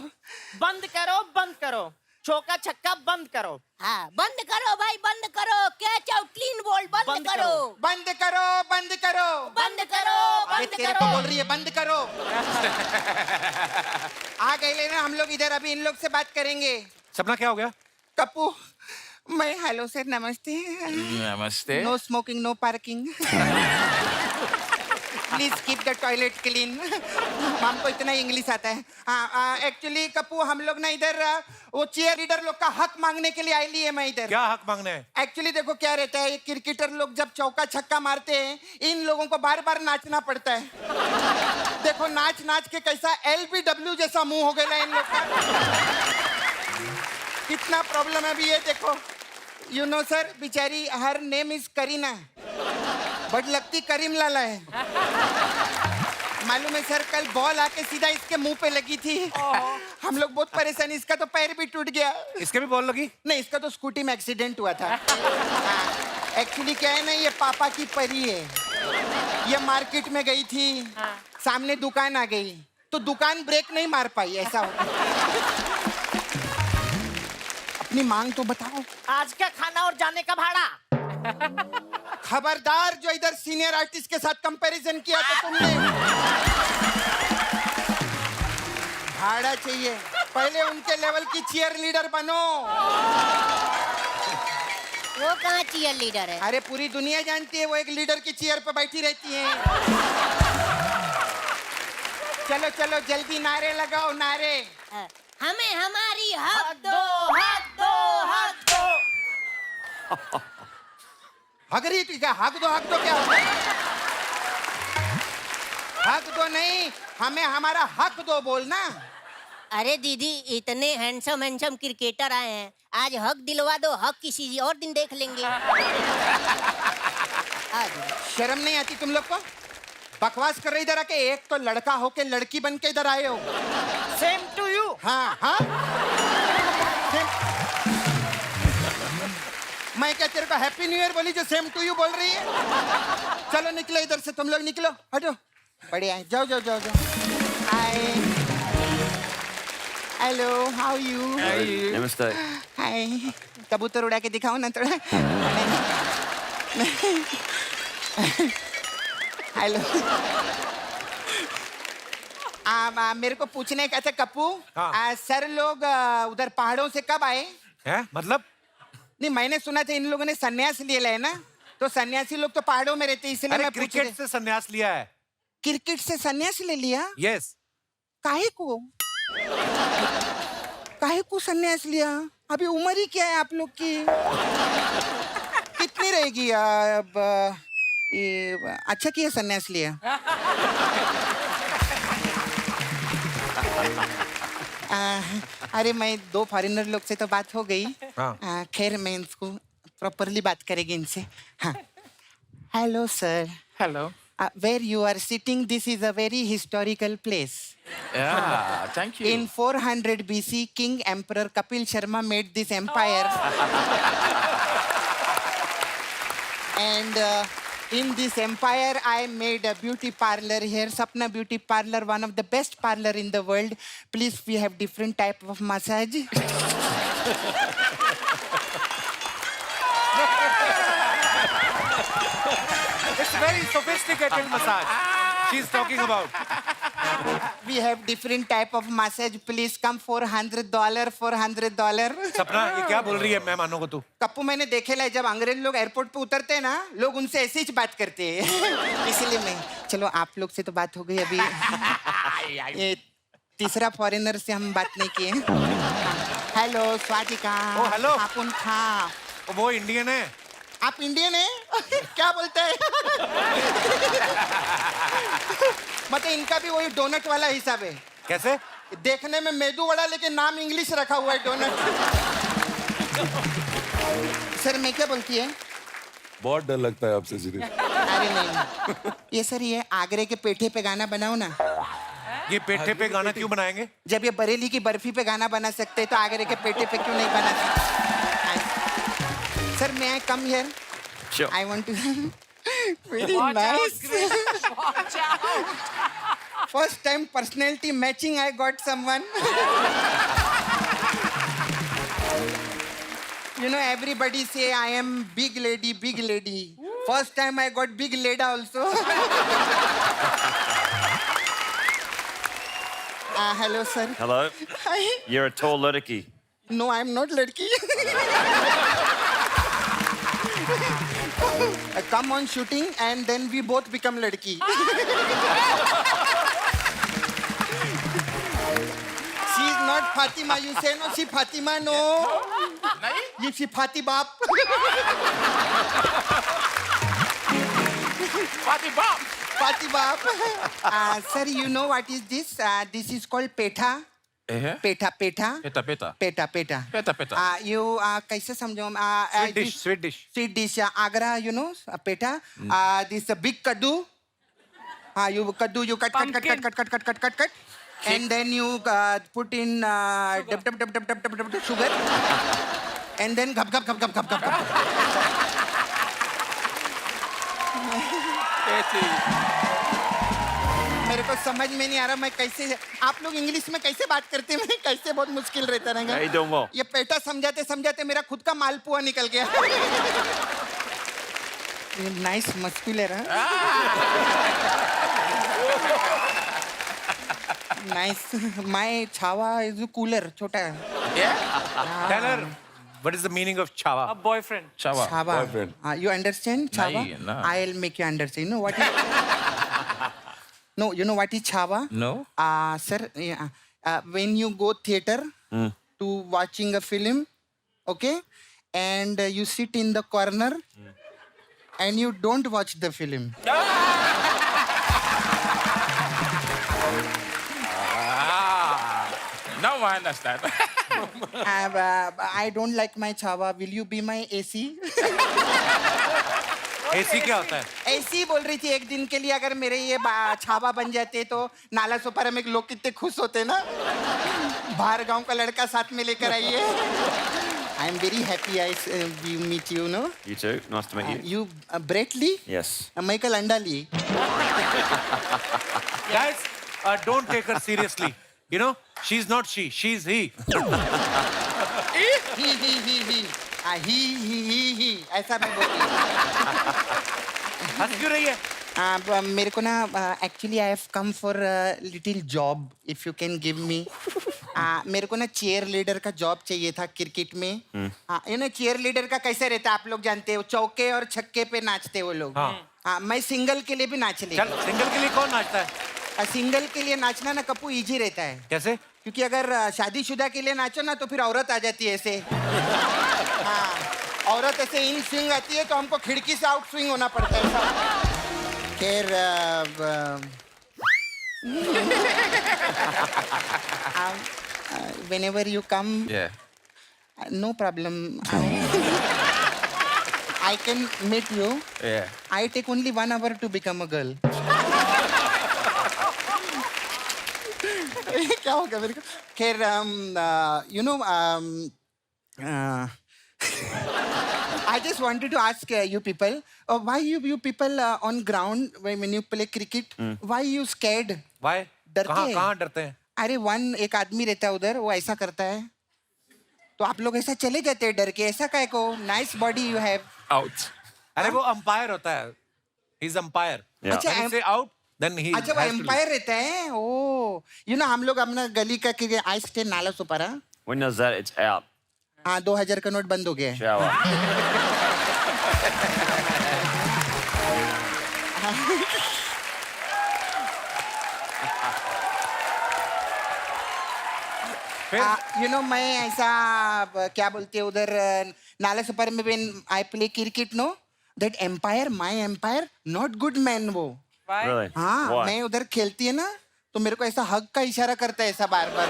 बंद करो चौका छक्का बंद करो हाँ बंद करो भाई बंद करो कैच आउट क्लीन बोल्ड बंद करो बंद करो बंद करो बंद करो अरे बंद तेरे करो को बोल रही है बंद करो आ गए लेना हम लोग इधर अभी इन लोग से बात करेंगे सपना क्या हो गया? कप्पू मैं हेलो सर नमस्ते Namaste. No smoking no parking please keep the toilet clean हमको इतना इंग्लिश आता है हाँ एक्चुअली कप्पू हम लोग ना इधर वो चीयर लीडर लोग का हक मांगने के लिए आई ली है मैं इधर क्या हक मांगने हैं? एक्चुअली देखो क्या रहता है क्रिकेटर लोग जब चौका छक्का मारते हैं इन लोगों को बार बार नाचना पड़ता है देखो नाच नाच के कैसा LBW जैसा मुंह हो गया इन लोग का कितना प्रॉब्लम है अभी ये देखो यू नो सर बेचारी her name is Kareena but लगती करीम लाला है मालूम है सर कल बॉल आके सीधा इसके मुंह पे लगी थी हम लोग बहुत परेशान इसका तो पैर भी टूट गया इसके भी बॉल लगी? नहीं इसका तो स्कूटी में एक्सीडेंट हुआ था एक्चुअली क्या है ना ये पापा की परी है ये मार्केट में गई थी सामने दुकान आ गई तो दुकान ब्रेक नहीं मार पाई ऐसा हो अपनी मांग तो बताओ आज का खाना और जाने का भाड़ा खबरदार जो इधर सीनियर आर्टिस्ट के साथ कंपैरिजन किया तो तुमने भाड़ा चाहिए पहले उनके लेवल की चीयर लीडर बनो वो कहाँ चीयर लीडर है? अरे पूरी दुनिया जानती है वो एक लीडर की चेयर पे बैठी रहती है चलो चलो जल्दी नारे लगाओ नारे हमें हमारी हक दो हक दो हक दो हक रही थी क्या हक दो क्या होता है हक दो नहीं हमें हमारा हक दो बोलना अरे दीदी इतने हैंडसम क्रिकेटर आए हैं आज हक दिलवा दो हक किसी और दिन देख लेंगे शर्म नहीं आती तुम लोग को बकवास कर रहे इधर आके एक तो लड़का हो के लड़की बन के इधर आए हो सेम टू यू हाँ हाँ मैं क्या तेरे को हैप्पी न्यू ईयर बोली जो सेम टू यू बोल रही है चलो निकलो इधर से तुम लोग निकलो हटो बढ़िया जाओ जाओ जाओ जाओ आए हेलो हाउ यू Namaste. हाय कबूतर उड़ा के दिखाओ ना थोड़ा हेलो मेरे को पूछने का था कप्पू हाँ। सर लोग उधर पहाड़ों से कब आए है मतलब नहीं मैंने सुना था इन लोगों ने सन्यास लिया है ना तो सन्यासी लोग तो पहाड़ों में रहते हैं, इसलिए अरे मैं पूछ क्रिकेट से संन्यास लिया है क्रिकेट से सन्यास ले लिया यस काहे को सन्यास लिया अभी उम्र ही क्या है आप लोग की कितनी रहेगी अब ये अच्छा किया सन्यास लिया अरे मैं 2 फॉरेनर लोग से तो बात हो गई हाँ। खैर मैं इसको प्रॉपरली बात करेगी इनसे हाँ hello sir Hello. where you are sitting this is a very historical place Yeah, thank you. in 400 BC King Emperor Kapil Sharma made this empire and in this empire I made a beauty parlor here Sapna Beauty Parlor one of the best parlor in the world please we have different type of massage It's very sophisticated massage she's talking about. we have different type of massage please come $400 सपना ये क्या बोल रही है मेहमानों को तू कप्पू मैंने देखे ला जब अंग्रेज लोग एयरपोर्ट पे उतरते हैं ना लोग उनसे ऐसे ही बात करते हैं इसलिए मैं चलो आप लोग से तो बात हो गई अभी ये तीसरा फॉरेनर से हम बात नहीं किए हेलो स्वातिका ओ, हेलो। आप उनका वो इंडियन है आप इंडियन है क्या बोलते हैं मतलब इनका भी वही डोनट वाला हिसाब है कैसे देखने में मेदू वड़ा लेकिन नाम इंग्लिश रखा हुआ है डोनट सर मैं क्या बोलती है बहुत डर लगता है आपसे सीधे अरे नहीं ये सर ये आगरे के पेठे पे गाना बनाओ ना ये पेठे पे गाना क्यों बनाएंगे जब ये बरेली की बर्फी पे गाना बना सकते हैं तो आगरे के पेठे पे क्यों नहीं बना सकते सर मैं I come here Sure. I want to very nice first time personality matching I got someone you know everybody say I am big lady first time I got big leda also hello sir Hello. Hi. You're a tall ladki. No, I'm not ladki. Come on shooting and then we both become ladki. She's not Fatima. You say no, she Fatima, no. You she Fati Bap. Fatty Bob. Fati Bap. Sir, you know what is this? This is called petha. Eh? Petha. Peta. Peta. You कैसे समझो sweet dish sweet dish agra you know peta this big kaddu you kaddu you cut and then you put in dab sugar and then gap मेरे को समझ में नहीं आ रहा मैं कैसे आप लोग इंग्लिश में कैसे बात करते हैं कैसे बहुत मुश्किल रहता रहेगा How you doing well? ये पेटा समझाते मेरा खुद का मालपुआ निकल गया nice muscular nice my chhava is cooler छोटा tell her what is the meaning of chhava A boyfriend. Chawa. Chhava Boyfriend. you understand chhava Nahi, no. I'll make you understand you know what is no you know what is Chhaava No. sir when you go theater to watching a film okay and you sit in the corner and you don't watch the film Now I understand. I don't like my Chhaava will you be my AC AC क्या होता है ऐसी ही बोल रही थी एक दिन के लिए अगर मेरे ये छावा बन जाते तो नाला सोपारा में लोग कितने खुश होते ना बाहर गांव का लड़का साथ में लेकर आइए I am very happy I meet you no You too. Nice to meet you. You Brett Lee Yes. मैं कल अंडा ली guys don't take her seriously You know, she's not she, she's he. ही ऐसा मैं बोली हंस क्यों रही है? मेरे को ना actually I have come for little job if you can give me मेरे को ना चेयर लीडर का जॉब चाहिए था क्रिकेट में यू नो चेयर लीडर का कैसे रहता है आप लोग जानते हो चौके और छक्के पे नाचते वो लोग मैं सिंगल के लिए भी नाच ली चल, सिंगल के लिए कौन नाचता है? सिंगल के लिए नाचना ना कप्पू इजी रहता है कैसे? क्योंकि अगर शादीशुदा के लिए नाचो ना तो फिर औरत आ जाती है ऐसे हाँ औरत ऐसे इन स्विंग आती है तो हमको खिड़की से आउट स्विंग होना पड़ता है खैर whenever you come no problem I can meet you I take only 1 hour to become a girl क्या हो गया मेरे को खैर you know I just wanted to ask you people why you people on ground when you play cricket why you scared Why? डरते हैं कहाँ डरते हैं? अरे एक आदमी रहता है उधर वो ऐसा करता है तो आप लोग ऐसा चले जाते हैं डर के ऐसा काय को nice body you have Out. अरे वो अंपायर होता है. He's umpire. Yeah. अच्छा, When he say out, then he अच्छा वो has to एम्पायर रहता है ओ यू नो हम लोग अपना गली का कि आई स्टे नाला Sopara When does that? It's out. हाँ 2000 का नोट बंद हो गया है Shower. यू नो मैं ऐसा क्या बोलते हैं उधर नाला सुपारा में when I play cricket no that umpire my umpire not good man वो Why? Really? हाँ Why? मैं उधर खेलती है ना तो मेरे को ऐसा हक का इशारा करता है ऐसा बार बार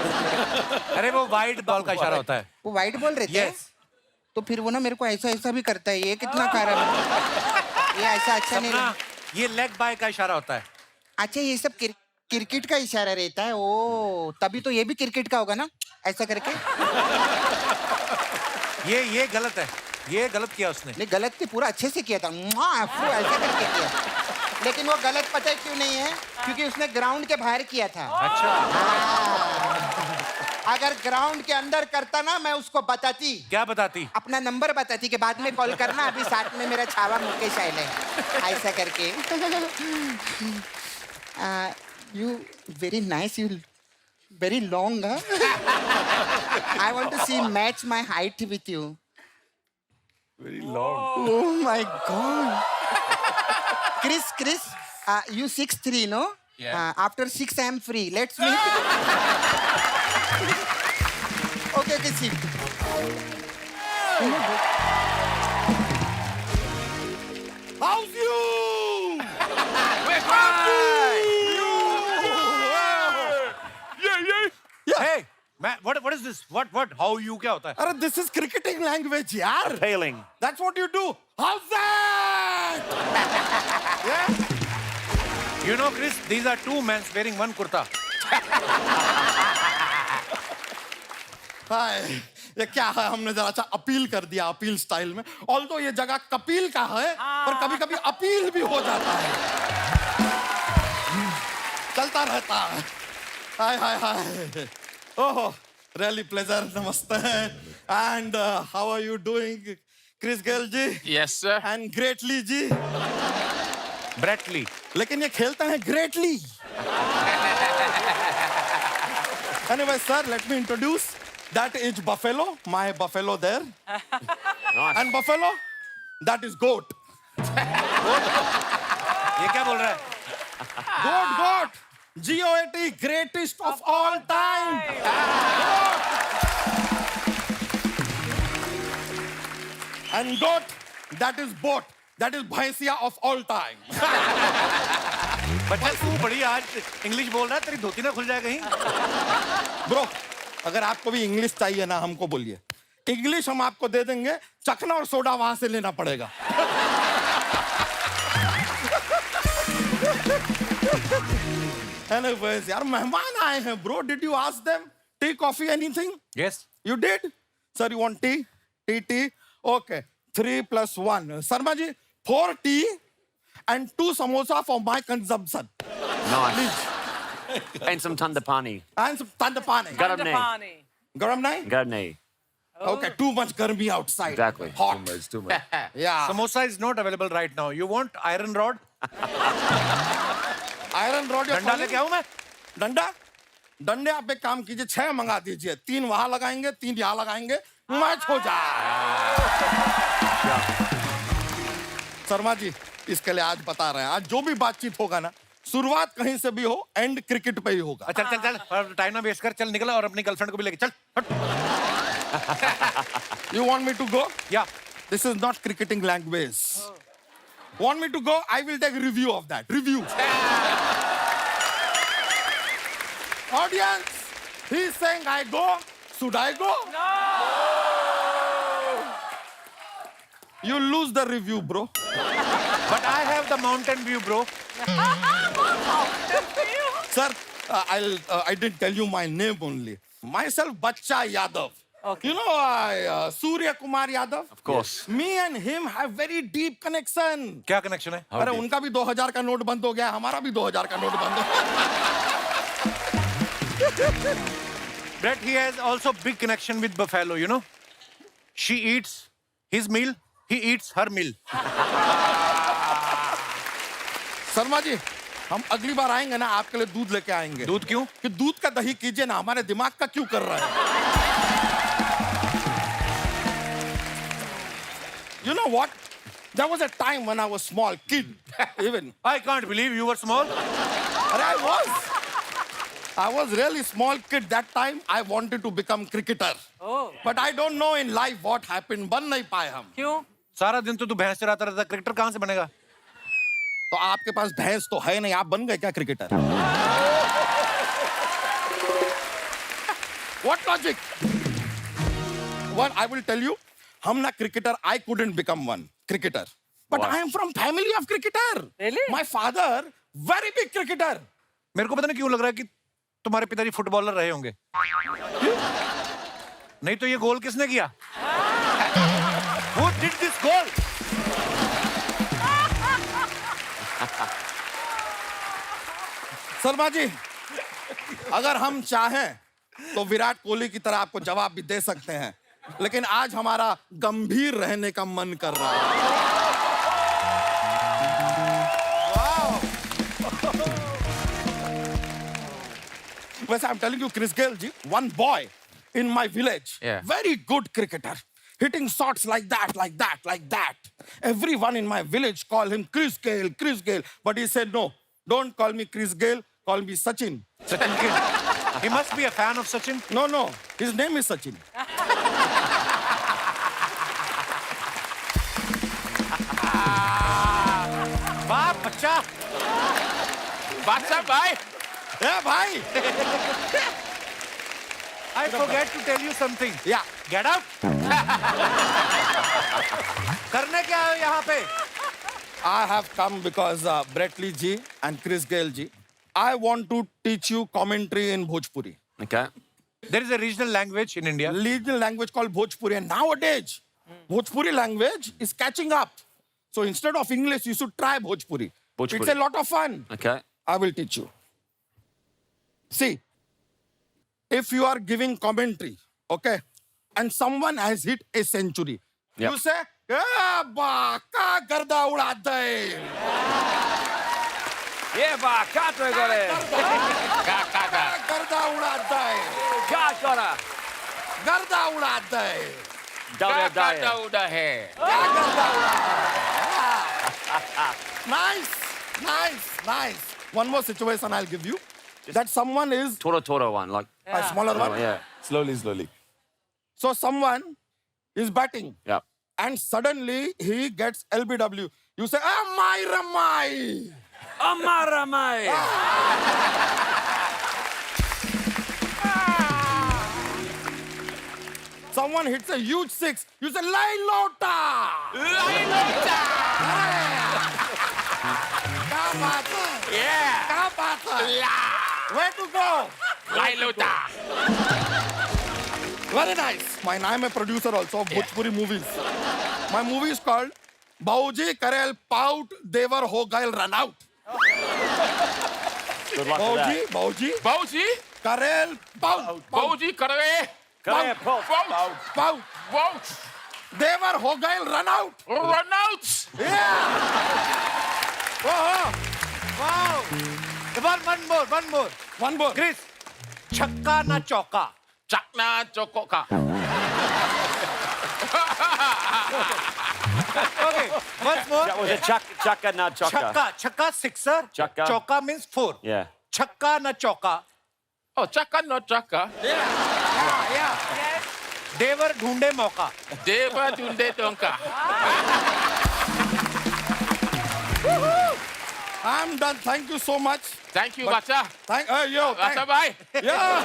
अरे वो वाइड बॉल का इशारा होता है. वो वाइट बॉल रहता है Yes. तो फिर वो ना मेरे को ऐसा ऐसा भी करता है ये कितना कारण है ये ऐसा अच्छा नहीं सपना, लग- ये लेग बाय का इशारा होता है. अच्छा ये सब क्रिकेट का इशारा रहता है ओ तभी तो ये भी क्रिकेट का होगा ना ऐसा करके ये गलत है. ये गलत किया उसने. नहीं गलत थी पूरा अच्छे से किया था मुआ, ऐसा करके किया लेकिन वो गलत पता है क्यों नहीं है क्योंकि उसने ग्राउंड के बाहर किया था अच्छा. अगर ग्राउंड के अंदर करता ना मैं उसको बताती क्या बताती? अपना नंबर बताती कि बाद में कॉल करना अभी साथ में मेरा छावा मुकेश आयल है ऐसा करके you very nice you very long I want to see match my height with you Very long. Oh my God. Chris, you 6'3", no? Yeah. After 6, I am free. Let's meet. Okay, see. How's you? Hey, man, what is this? What? How you क्या होता है? अरे this is cricketing language यार. Appealing. That's what you do. How's that? You know, Chris, these are two men wearing one kurta. हाय ये क्या है हमने जरा सा अपील कर दिया अपील स्टाइल में ऑल्दो ये जगह कपिल का है पर कभी कभी अपील भी हो जाता है चलता रहता है hi hi hi oh really pleasure नमस्ते and how are you doing Chris Gayle ji Yes, sir. And greatly ji Bradley. लेकिन ये खेलते हैं greatly anyway sir let me introduce that is buffalo my buffalo there Nice. and buffalo that is goat ये क्या बोल रहा है? goat GOAT greatest of all time goat. and goat that is boat that is bhaisiya of all time बच्चा तू बड़ी आज English बोल रहा है, तेरी धोती ना खुल जाए कहीं. ब्रो अगर आपको भी इंग्लिश चाहिए ना हमको बोलिए इंग्लिश हम आपको दे देंगे चखना और सोडा वहां से लेना पड़ेगा Anyways, यार मेहमान आए हैं bro did you ask them tea coffee anything Yes. You did sir you want tea okay 3 + 1 Sharma ji 4 tea and 2 samosa for my consumption Nice. And some Tandapani. And some Tandapani. Garam nahi. Pani. Garam nahi? Garam nahi. Okay, too much garmi outside. Exactly. Hot. Too much. Yeah. Samosa is not available right now. You want iron rod? Iron rod या डंडा लेके आऊं मैं? डंडा डंडे आप एक काम कीजिए 6 मंगा दीजिए 3 वहां लगाएंगे 3 यहाँ लगाएंगे मैच हो जाए शर्मा जी इसके लिए आज बता रहे हैं आज जो भी बातचीत होगा ना शुरुआत कहीं से भी हो एंड क्रिकेट पे ही होगा चल चल चल और टाइम ना वेस्ट कर चल निकला और अपनी गर्लफ्रेंड को भी लेके चल हट you want me to go या this is not cricketing language want me to go I will take review of that review audience he's saying I go should I go No. you lose the review bro but I have the mountain view bro sir I didn't tell you my name only myself Bachcha Yadav Okay. you know Surya Kumar Yadav Of course. me and him have very deep connection क्या connection है? अरे उनका भी 2000 का note बंद हो गया हमारा भी 2000 का नोट बंद हो गया Brett, he has also big connection with Buffalo, you know. She eats his meal, he eats her meal. Sharma ji हम अगली बार आएंगे ना आपके लिए दूध लेके आएंगे दूध क्यों? कि दूध का दही कीजिए ना हमारे दिमाग का क्यों कर रहा है You know what? There was a time when I was small kid, even. I can't believe you were small. But I was really small kid that time. I wanted to become cricketer. Oh. But I don't know in life what happened. बन नहीं पाए हम. क्यों? सारा दिन तो तू भैंस चराता रहता, क्रिकेटर कहाँ से बनेगा? तो आपके पास भैंस तो है नहीं, आप बन गए क्या cricketer? What logic? One, I will tell you. हम ना cricketer I couldn't become one cricketer. But I am from family of cricketer. Really? My father very big cricketer. मेरे को पता नहीं क्यों लग रहा है कि तुम्हारे पिताजी फुटबॉलर रहे होंगे। नहीं तो ये गोल किसने किया? Who did this goal? Sharma ji अगर हम चाहें तो विराट कोहली की तरह आपको जवाब भी दे सकते हैं लेकिन आज हमारा गंभीर रहने का मन कर रहा है वैसे I'm telling you Chris Gayle ji one boy in my village very good cricketer hitting shots like that everyone in my village call him Chris Gayle but he said no don't call me Chris Gayle call me Sachin Sachin he must be a fan of Sachin no his name is Sachin वाह बच्चा भाई yeah भाई I forget to tell you something yeah get out करने क्या आए यहाँ पे I have come because Brett Lee ji and Chris Gayle ji I want to teach you commentary in Bhojpuri Okay. there is a regional language in India regional language called Bhojpuri and nowadays Bhojpuri language is catching up so instead of English you should try Bhojpuri. It's a lot of fun Okay. I will teach you see if you are giving commentary okay and someone has hit a century you say baka garda uda de ये बात तो करे garda uda de क्या करा garda uda de दादा उड़ा है Nice. One more situation I'll give you. That someone is Toro one like a smaller one. yeah Slowly. So someone is batting yeah and suddenly he gets LBW. You say, Ramai. Amaramai Someone hits a huge six. You say, Lailota. क्या बात है? Where to go? Very nice. I am a producer also of Bhojpuri movies. My movie is called Bauji Karel Pout Devar Ho Gail Run Out. Good luck with that. Bauji, Bauji, Karel, Bau, Bauji, Karare, Karel, Paul. Bau. Bout, They were Hogail run out. run out. Oh, Wow. One more. one more. Chris, chakka na chauka. Chakna chokoka. Okay, once more. That was a chaka na chaka. Chakka sixer. Chakka. Chauka means 4. Yeah. Chakka na chauka. Oh, chaka no chaka. Yeah. Devar dhoonde mauka. Deva tunde tonka. I'm done. Thank you so much. Thank you, Bacha. Thank yo. Bacha, bye. Yeah.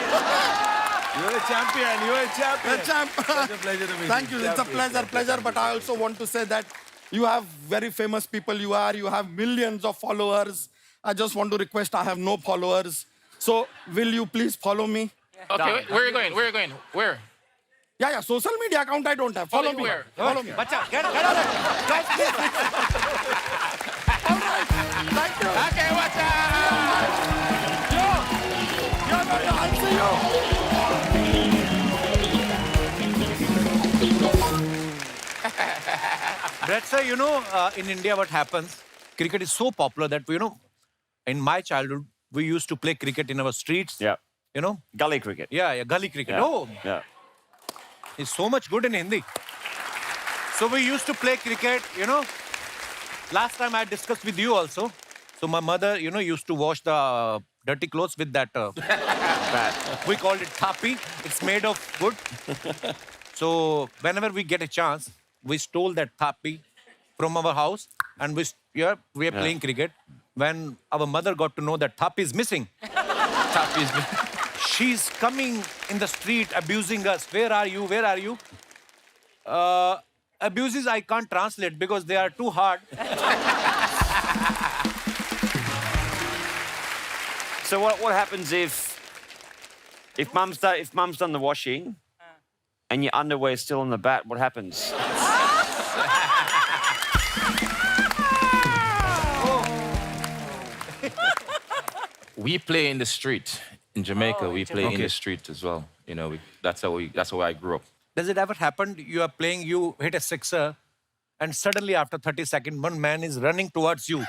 You're a champion. You're a champion. The champ. It's a pleasure to meet Thank you. It's a pleasure. But I also want to say that you have very famous people. You have millions of followers. I just want to request. I have no followers. So will you please follow me? Okay, where are you going? Where are you going? Where? Yeah. Social media account I don't have. Follow me. Where? Follow me. Bacha, get out of there. Guys, please. Thank you. Okay, Bacha. I'll see you. Brett sir, you know, in India what happens, cricket is so popular that, you know, in my childhood, we used to play cricket in our streets. Yeah. You know? Gully cricket. Yeah, gully cricket. Yeah. Oh, Yeah. it's so much good in Hindi. So we used to play cricket, you know. Last time I discussed with you also. So my mother, you know, used to wash the dirty clothes with that Bat. we called it thapi. It's made of wood. So whenever we get a chance, we stole that thapi from our house and we are playing cricket. When our mother got to know that thapi is missing, she's coming in the street abusing us. Where are you? Where are you? Abuses I can't translate because they are too hard. So what happens if mum's done the washing and your underwear's still on the bat? What happens? We play in the street. In Jamaica, we play in the street as well. You know, that's how I grew up. Does it ever happen you are playing, you hit a sixer, and suddenly after 30 seconds, one man is running towards you.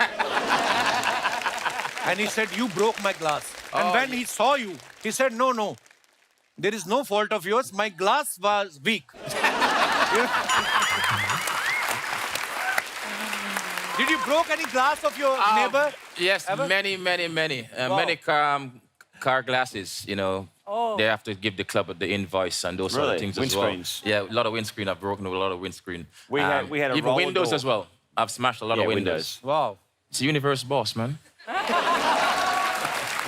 And he said, you broke my glass. And when he saw you, he said, no, there is no fault of yours. My glass was weak. Did you broke any glass of your neighbor? Yes, Ever? many. Many car glasses, you know. They have to give the club the invoice and those sort Really? of things as well. Windscreens? Yeah, a lot of windscreen. I've broken a lot of windscreen. We had a even roller windows door. as well. I've smashed a lot of windows. Wow. It's a universe boss, man.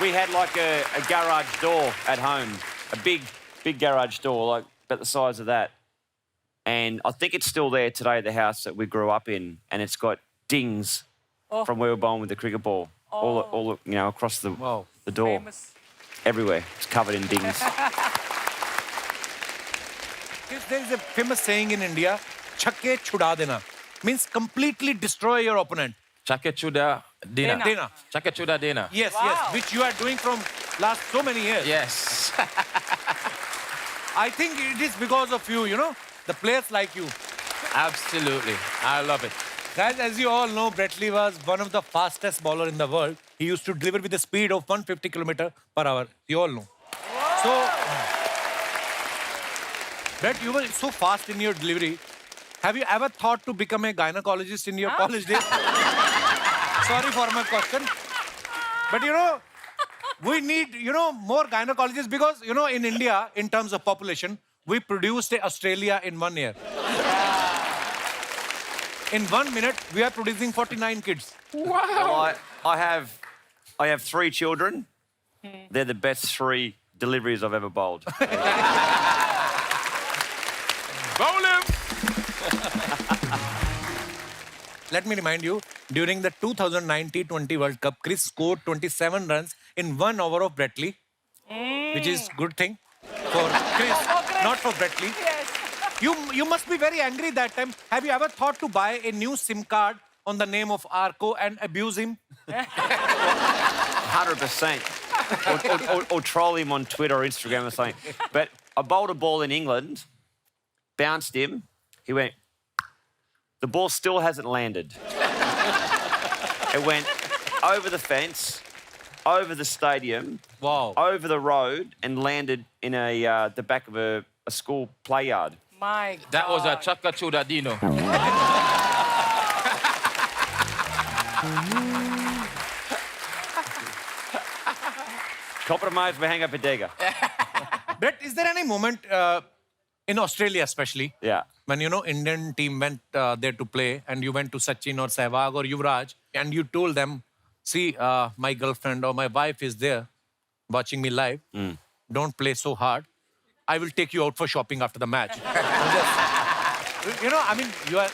We had like a garage door at home, a big garage door, like about the size of that. And I think it's still there today, the house that we grew up in, and it's got dings from where we were born with the cricket ball, all you know, across the door, everywhere. It's covered in dings. There is a famous saying in India, chakke chuda dena. Means completely destroy your opponent. Chake chuda dina. Dena. Chake chuda dina. Yes, which you are doing from last so many years. Yes. I think it is because of you, you know, the players like you. Absolutely. I love it. Guys, as you all know, Brett Lee was one of the fastest bowler in the world. He used to deliver with a speed of 150 km/h. You all know. So, Brett, you were so fast in your delivery. Have you ever thought to become a gynecologist in your college days? Sorry for my question. But, you know, we need, you know, more gynecologists because, you know, in India, in terms of population, we produced Australia in 1 year. In 1 minute, we are producing 49 kids. Well, I have 3 children. They're the best 3 deliveries I've ever bowled. Bowl him! Let me remind you, during the 2019 T20 World Cup, Chris scored 27 runs in 1 over of Brett Lee, which is good thing for Chris, not for Brett Lee. Yes. You must be very angry that time. Have you ever thought to buy a new SIM card on the name of Arco and abuse him? 100%. 100%. Or troll him on Twitter or Instagram or something. But I bowled a ball in England, bounced him. He went. The ball still hasn't landed. It went over the fence, over the stadium, Wow. over the road, and landed in the back of a school play yard. My God. That was a Chaka Chudadino. Compromise behanga pedega. Brett, is there any moment in Australia, especially, Yeah. when Indian team went there to play, and you went to Sachin or Sehwag or Yuvraj, and you told them, "See, my girlfriend or my wife is there, watching me live. Don't play so hard. I will take you out for shopping after the match." I mean, you are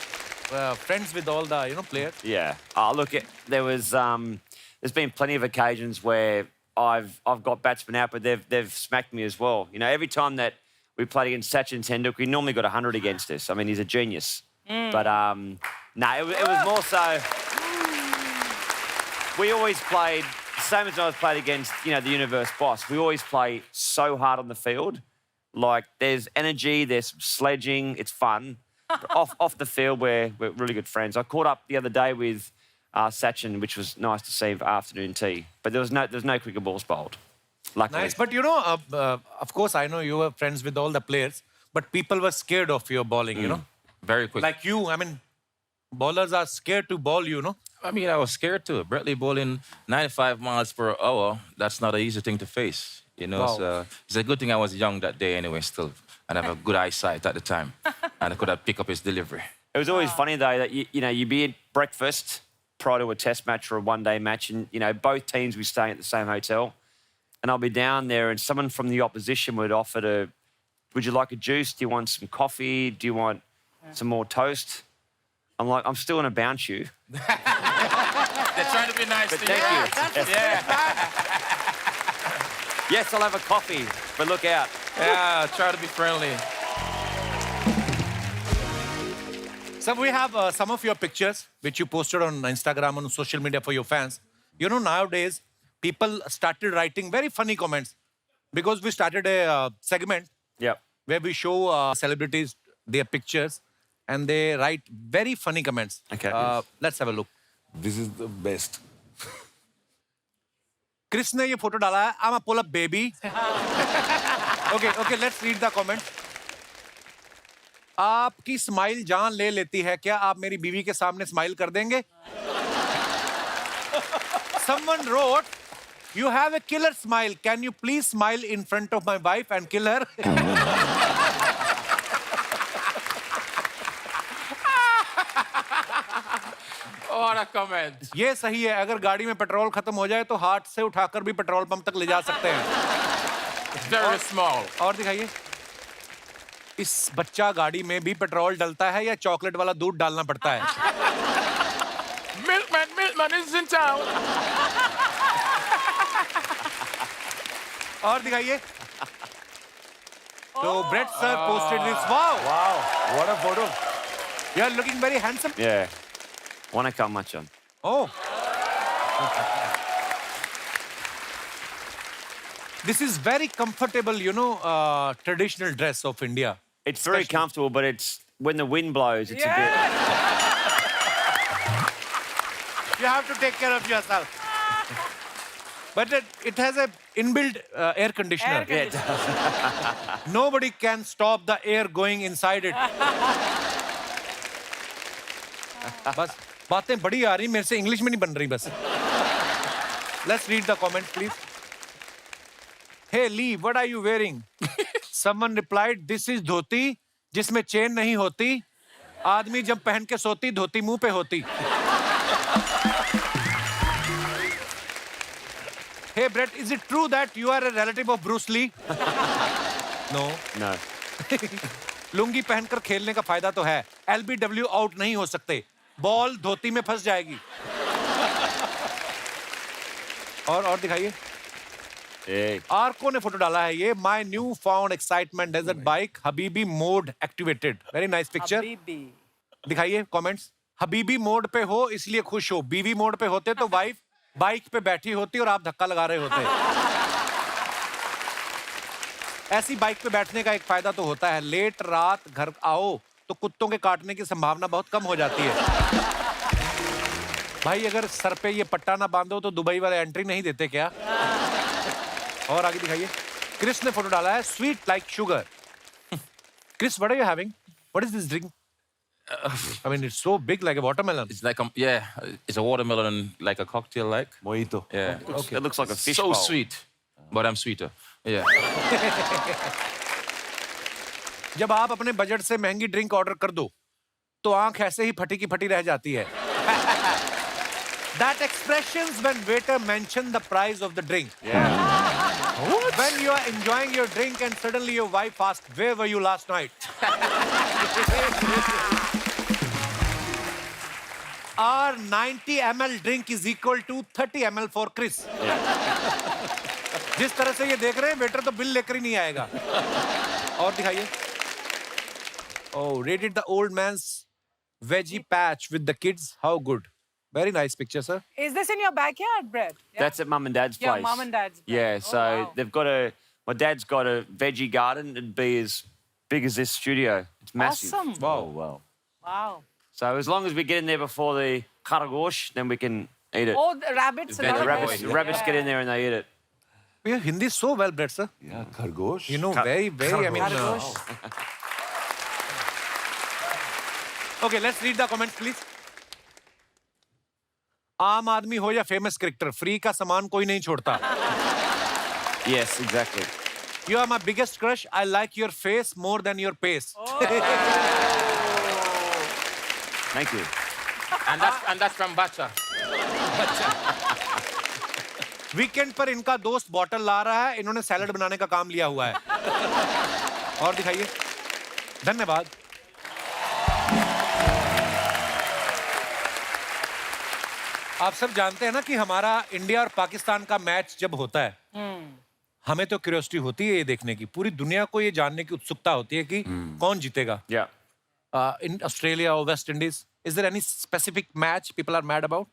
friends with all the players. Yeah. Oh, look, there's been plenty of occasions where I've got batsmen out, but they've smacked me as well. Every time that we played against Sachin Tendulkar, we normally got 100 against us. I mean, he's a genius. But it was more so. We always played same as I played against the Universe boss. We always play so hard on the field. Like there's energy, there's sledging, it's fun. But off the field, we're really good friends. I caught up the other day with Sachin, which was nice to see for afternoon tea. But there's no cricket balls bowled. Luckily. Nice, but of course, I know you were friends with all the players, but people were scared of your bowling. Very quick. Like you, I mean, bowlers are scared to bowl you. I mean, I was scared too. Brett Lee bowling 95 miles per hour, that's not an easy thing to face. Wow. So it's a good thing I was young that day anyway still. And I have a good eyesight at the time. And I could have picked up his delivery. It was always funny, though, that, you'd be at breakfast prior to a test match or a one-day match, and, both teams would be staying at the same hotel. And I'll be down there, and someone from the opposition would offer would you like a juice? Do you want some coffee? Do you want some more toast? I'm like, I'm still going to bounce you. They're trying to be nice But to thank you. you. Yes, I'll have a coffee, but look out. Yeah, try to be friendly. So we have some of your pictures, which you posted on Instagram, on social media for your fans. Nowadays, people started writing very funny comments because we started a segment Yep. where we show celebrities their pictures and they write very funny comments. Okay. Let's have a look. This is the best. Chris ने ये photo डाला है. I'm a pull up baby. Okay, let's read the comment. आपकी smile जान ले लेती है, क्या आप मेरी बीवी के सामने स्माइल कर देंगे? Someone wrote, "You have a killer smile. Can you please smile in front of my wife and kill her?" What a comment. ये सही है. अगर गाड़ी में पेट्रोल खत्म हो जाए तो हाथ से उठाकर भी पेट्रोल पंप तक ले जा सकते हैं. Very small. और दिखाइए. इस बच्चा गाड़ी में भी पेट्रोल डलता है या चॉकलेट वाला दूध डालना पड़ता है? Milkman is in town. और दिखाइए. तो Brett sir posted this. Wow. Wow, what a photo. You are looking very handsome. Yeah. Wanna come much on. Oh. This is very comfortable, traditional dress of India. It's very comfortable, but it's when the wind blows, it's a You have to take care of yourself. But it has a inbuilt air conditioner. bit. Nobody can stop the air going inside it. बस बातें बड़ी आ रही, मेरे से English में नहीं बन रही बस. Let's read the comments, please. Hey Lee, what are you wearing? Someone replied, "This is धोती जिसमें चेन नहीं होती. आदमी जब पहन के सोती धोती मुंह पे होती." Hey Brett, is it true that you are a relative of Bruce Lee? No. No. Lungi पहनकर खेलने का फायदा तो है. LBW आउट नहीं हो सकते. बॉल धोती में फंस जाएगी. और दिखाइए. Hey. आर्को ने फोटो डाला है ये. My new found excitement desert bike Habibi mode activated. Very nice picture. दिखाइए comments. हबीबी मोड पे हो इसलिए खुश हो. बीवी मोड पे होते तो वाइफ बाइक पे बैठी होती और आप धक्का लगा रहे होते। ऐसी बाइक पे बैठने का एक फायदा तो होता है, लेट रात घर आओ तो कुत्तों के काटने की संभावना बहुत कम हो जाती है। भाई अगर सर पे ये पट्टा ना बांधो तो दुबई वाले एंट्री नहीं देते क्या? और आगे दिखाइए। क्रिस ने फोटो डाला है, sweet like sugar. Chris, what are you having? What is this drink? I mean, it's so big, like a watermelon. It's like it's a watermelon, like a cocktail, like Mojito. yeah. It looks like a fish So bowl. sweet, but I'm sweeter. Yeah. जब आप अपने budget से महंगी drink order कर दो तो आंख ऐसे ही फटी की फटी रह जाती है। That expressions when waiter mention the price of the drink. When you are enjoying your drink and suddenly your wife asks, "Where were you last night?" Our 90 ml drink is equal to 30 ml for Chris. जिस तरह से ये देख रहे हैं, waiter तो bill लेकर ही नहीं आएगा। और दिखाइए। Oh, rated the old man's veggie patch with the kids. How good. Very nice picture, sir. Is this in your backyard, Brett? Yeah. That's at Mum and Dad's Yeah, place. Mum and Dad's place. Yeah, Oh, so wow. they've got my dad's got a veggie garden. It'd be as big as this studio. It's massive. Awesome. Wow, wow. Wow. So as long as we get in there before the karagosh, then we can eat it. Oh, the rabbits. The a lot of rabbits- them. Rabbits get in there and they eat it. We are Hindi so well bred, sir. Yeah, khargosh. You know, very, very, I mean... Khargosh. Okay, let's read the comments, please. आम आदमी हो या famous cricketer, free का सामान कोई नहीं छोड़ता। Yes, exactly. You are my biggest crush. I like your face more than your pace. Thank you. And that's from Bacha. Weekend पर इनका दोस्त बॉटल ला रहा है, इन्होंने सैलड बनाने का काम लिया हुआ है। और दिखाइए। धन्यवाद। आप सब जानते हैं ना कि हमारा इंडिया और पाकिस्तान का मैच जब होता है, हमें तो क्यूरियोसिटी होती है ये देखने की, पूरी दुनिया को ये जानने की उत्सुकता होती है कि कौन जीतेगा। Yeah. In Australia or West Indies, is there any specific match people are mad about?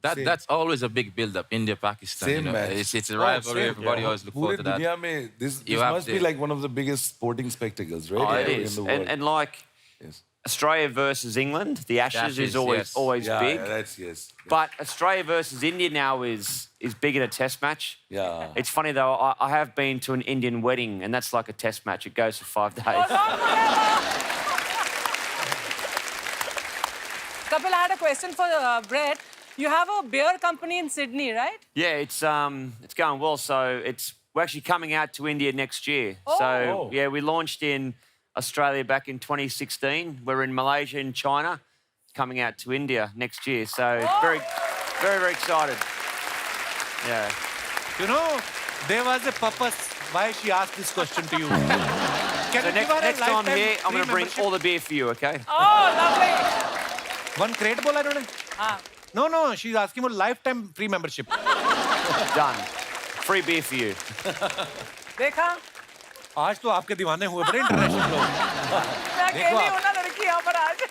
That's always a big build-up. India, Pakistan. Same you know, match. it's a rivalry. same, Everybody always look पूरे forward to that. दुनिया में this You have must be to- like one of the biggest sporting spectacles, right? Oh, it In is. the world. And like Yes. Australia versus England, the Ashes, Ashes, is always yes. always Yeah, big. yeah, that's yes. But Australia versus India now is big in a test match. Yeah. It's funny though, I have been to an Indian wedding and that's like a test match. It goes for 5 days. Kapil, I had a question for Brett. You have a beer company in Sydney, right? Yeah, it's going well. So we're actually coming out to India next year. So yeah, we launched in Australia back in 2016. We're in Malaysia and China, coming out to India next year. So very, very, very excited. Yeah. You know, there was a purpose why she asked this question to you. Can So you give her a next time lifetime here, I'm free going to bring membership? all the beer for you, okay? Oh, lovely. One crate बोला इन्होंने? हाँ. No, she's asking for lifetime free membership. Done. Free beer for you. देखा? आज तो आपके दीवाने हुए बड़े इंटरनेशनल लोग। मैं अकेली आप। हूँ ना लड़की यहाँ पर आज.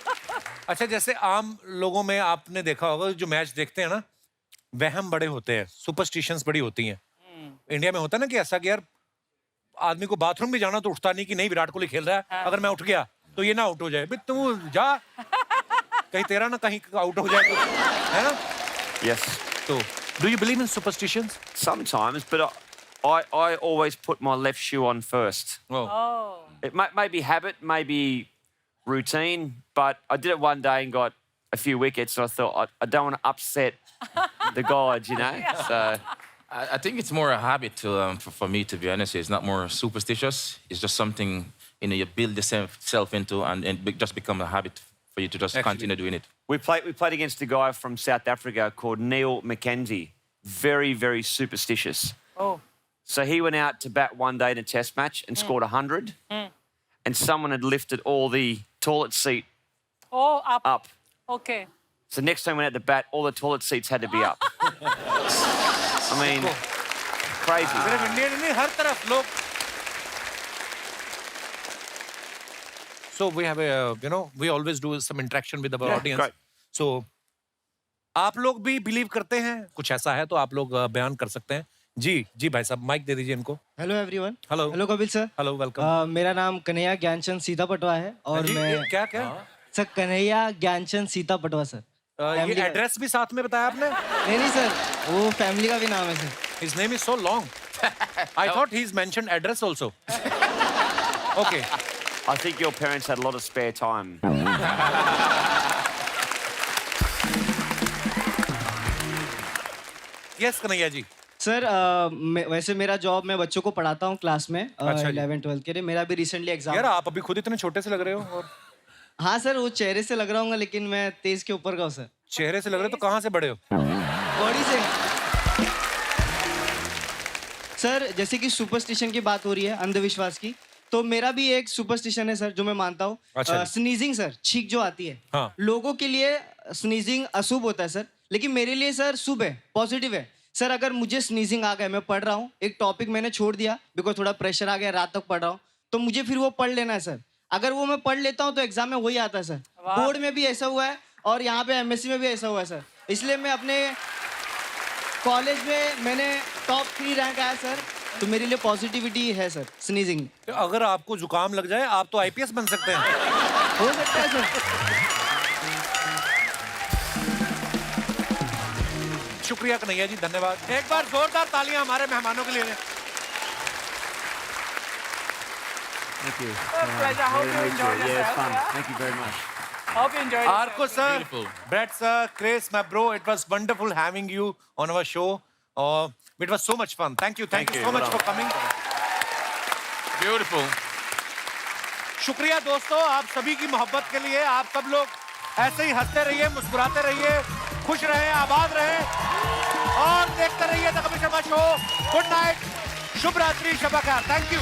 अच्छा, जैसे आम लोगों में आपने देखा होगा जो मैच देखते हैं ना, वहम बड़े होते हैं, सुपरस्टिशंस बड़ी होती हैं। इंडिया में होता है ना कि ऐसा कि यार आदमी को बाथरूम भी जाना तो उठता नहीं कि नहीं विराट कोहली खेल रहा है, अगर मैं उठ गया तो ये ना आउट हो जाए। तू जा, कहीं तेरा ना कहीं आउट हो जाए, है ना? Yes. तो do you believe in superstitions? Sometimes, but I always put my left shoe on first. Oh. It may be habit, maybe routine, but I did it one day and got a few wickets. So I thought I don't want to upset the gods, you know. So I think it's more a habit for me, to be honest. It's not more superstitious. It's just something you build yourself into, and it just become a habit for you to just continue doing it. we played against a guy from South Africa called Neil McKenzie. Very, very superstitious. Oh. So he went out to bat one day in a test match and scored 100. And someone had lifted all the toilet seat Oh, up. up. Okay. So next time we went out to bat, all the toilet seats had to be up. I mean, crazy. सिर्फ Indian नहीं, हर तरफ लोग। So we have we always do some interaction with our Yeah, audience. great. So आप लोग भी believe करते हैं कुछ ऐसा है तो आप लोग बयान कर सकते हैं। जी जी भाई साहब, माइक दे दीजिए इनको। Hello everyone. Hello. Hello Kapil sir. Hello, welcome. मेरा नाम कन्हैया ज्ञानचंद सीता पटवा है और मैं क्या क्या सर कन्हैया ज्ञानचंद सीता पटवा सर। ये Family का- एड्रेस भी साथ में बताया आपने? नहीं सर, वो फैमिली का भी नाम है sir. His name is so long. I thought he's mentioned address also. Okay. I think your parents had a lot of spare time. Yes, Kanhaiya ji. Sir वैसे मेरा जॉब, मैं बच्चों को पढ़ाता हूँ क्लास में अच्छा जी। 11-12 के लिए। मेरा भी रिसेंटली यार एग्जाम। आप अभी खुद इतने छोटे से लग रहे हो। और हाँ सर, वो चेहरे से लग रहा हूँ लेकिन मैं तेज के ऊपर का हूँ सर। चेहरे से लग रहे हो तो कहाँ से बड़े हो? बॉडी से। सर जैसे कि सुपरस्टिशन की बात हो रही है, अंधविश्वास की, तो मेरा भी एक सुपरस्टिशन है सर जो मैं मानता हूँ। अच्छा। स्नीजिंग सर, छींक जो आती है। हाँ। लोगों के लिए स्नीजिंग अशुभ होता है सर, लेकिन मेरे लिए सर शुभ है, पॉजिटिव है। सर अगर मुझे स्नीजिंग आ गया, मैं पढ़ रहा हूँ, एक टॉपिक मैंने छोड़ दिया बिकॉज थोड़ा प्रेशर आ गया, रात तक पढ़ रहा हूँ, तो मुझे फिर वो पढ़ लेना है सर। अगर वो मैं पढ़ लेता हूँ तो एग्जाम में वही आता है सर। बोर्ड में भी ऐसा हुआ है और यहाँ पे एमएससी में भी ऐसा हुआ है सर। इसलिए मैं अपने कॉलेज में मैंने टॉप 3 रैंक आया सर, तो मेरे लिए पॉजिटिविटी है सर स्नीजिंग। अगर आपको जुकाम लग जाए आप तो आईपीएस बन सकते हैं। हो सकता है सर। शुक्रिया कन्हैया जी, धन्यवाद। एक बार जोरदार तालियां हमारे मेहमानों के लिए। Thank you. Pleasure. Hope you enjoyed yourself. fun. Yeah? Thank you very much. Hope you enjoyed yourself. Arko sir, Beautiful. Brett sir, Chris, my bro, it was wonderful having you on our show. It was so much fun. Thank you so much for coming. Beautiful. शुक्रिया दोस्तों आप सभी की मोहब्बत के लिए। आप सब लोग ऐसे ही हंसते रहिए, मुस्कुराते रहिए, खुश रहें, आबाद रहें और देखते रहिए the Kapil Sharma show. Good night, शुभ रात्रि, शब खैर। Thank you.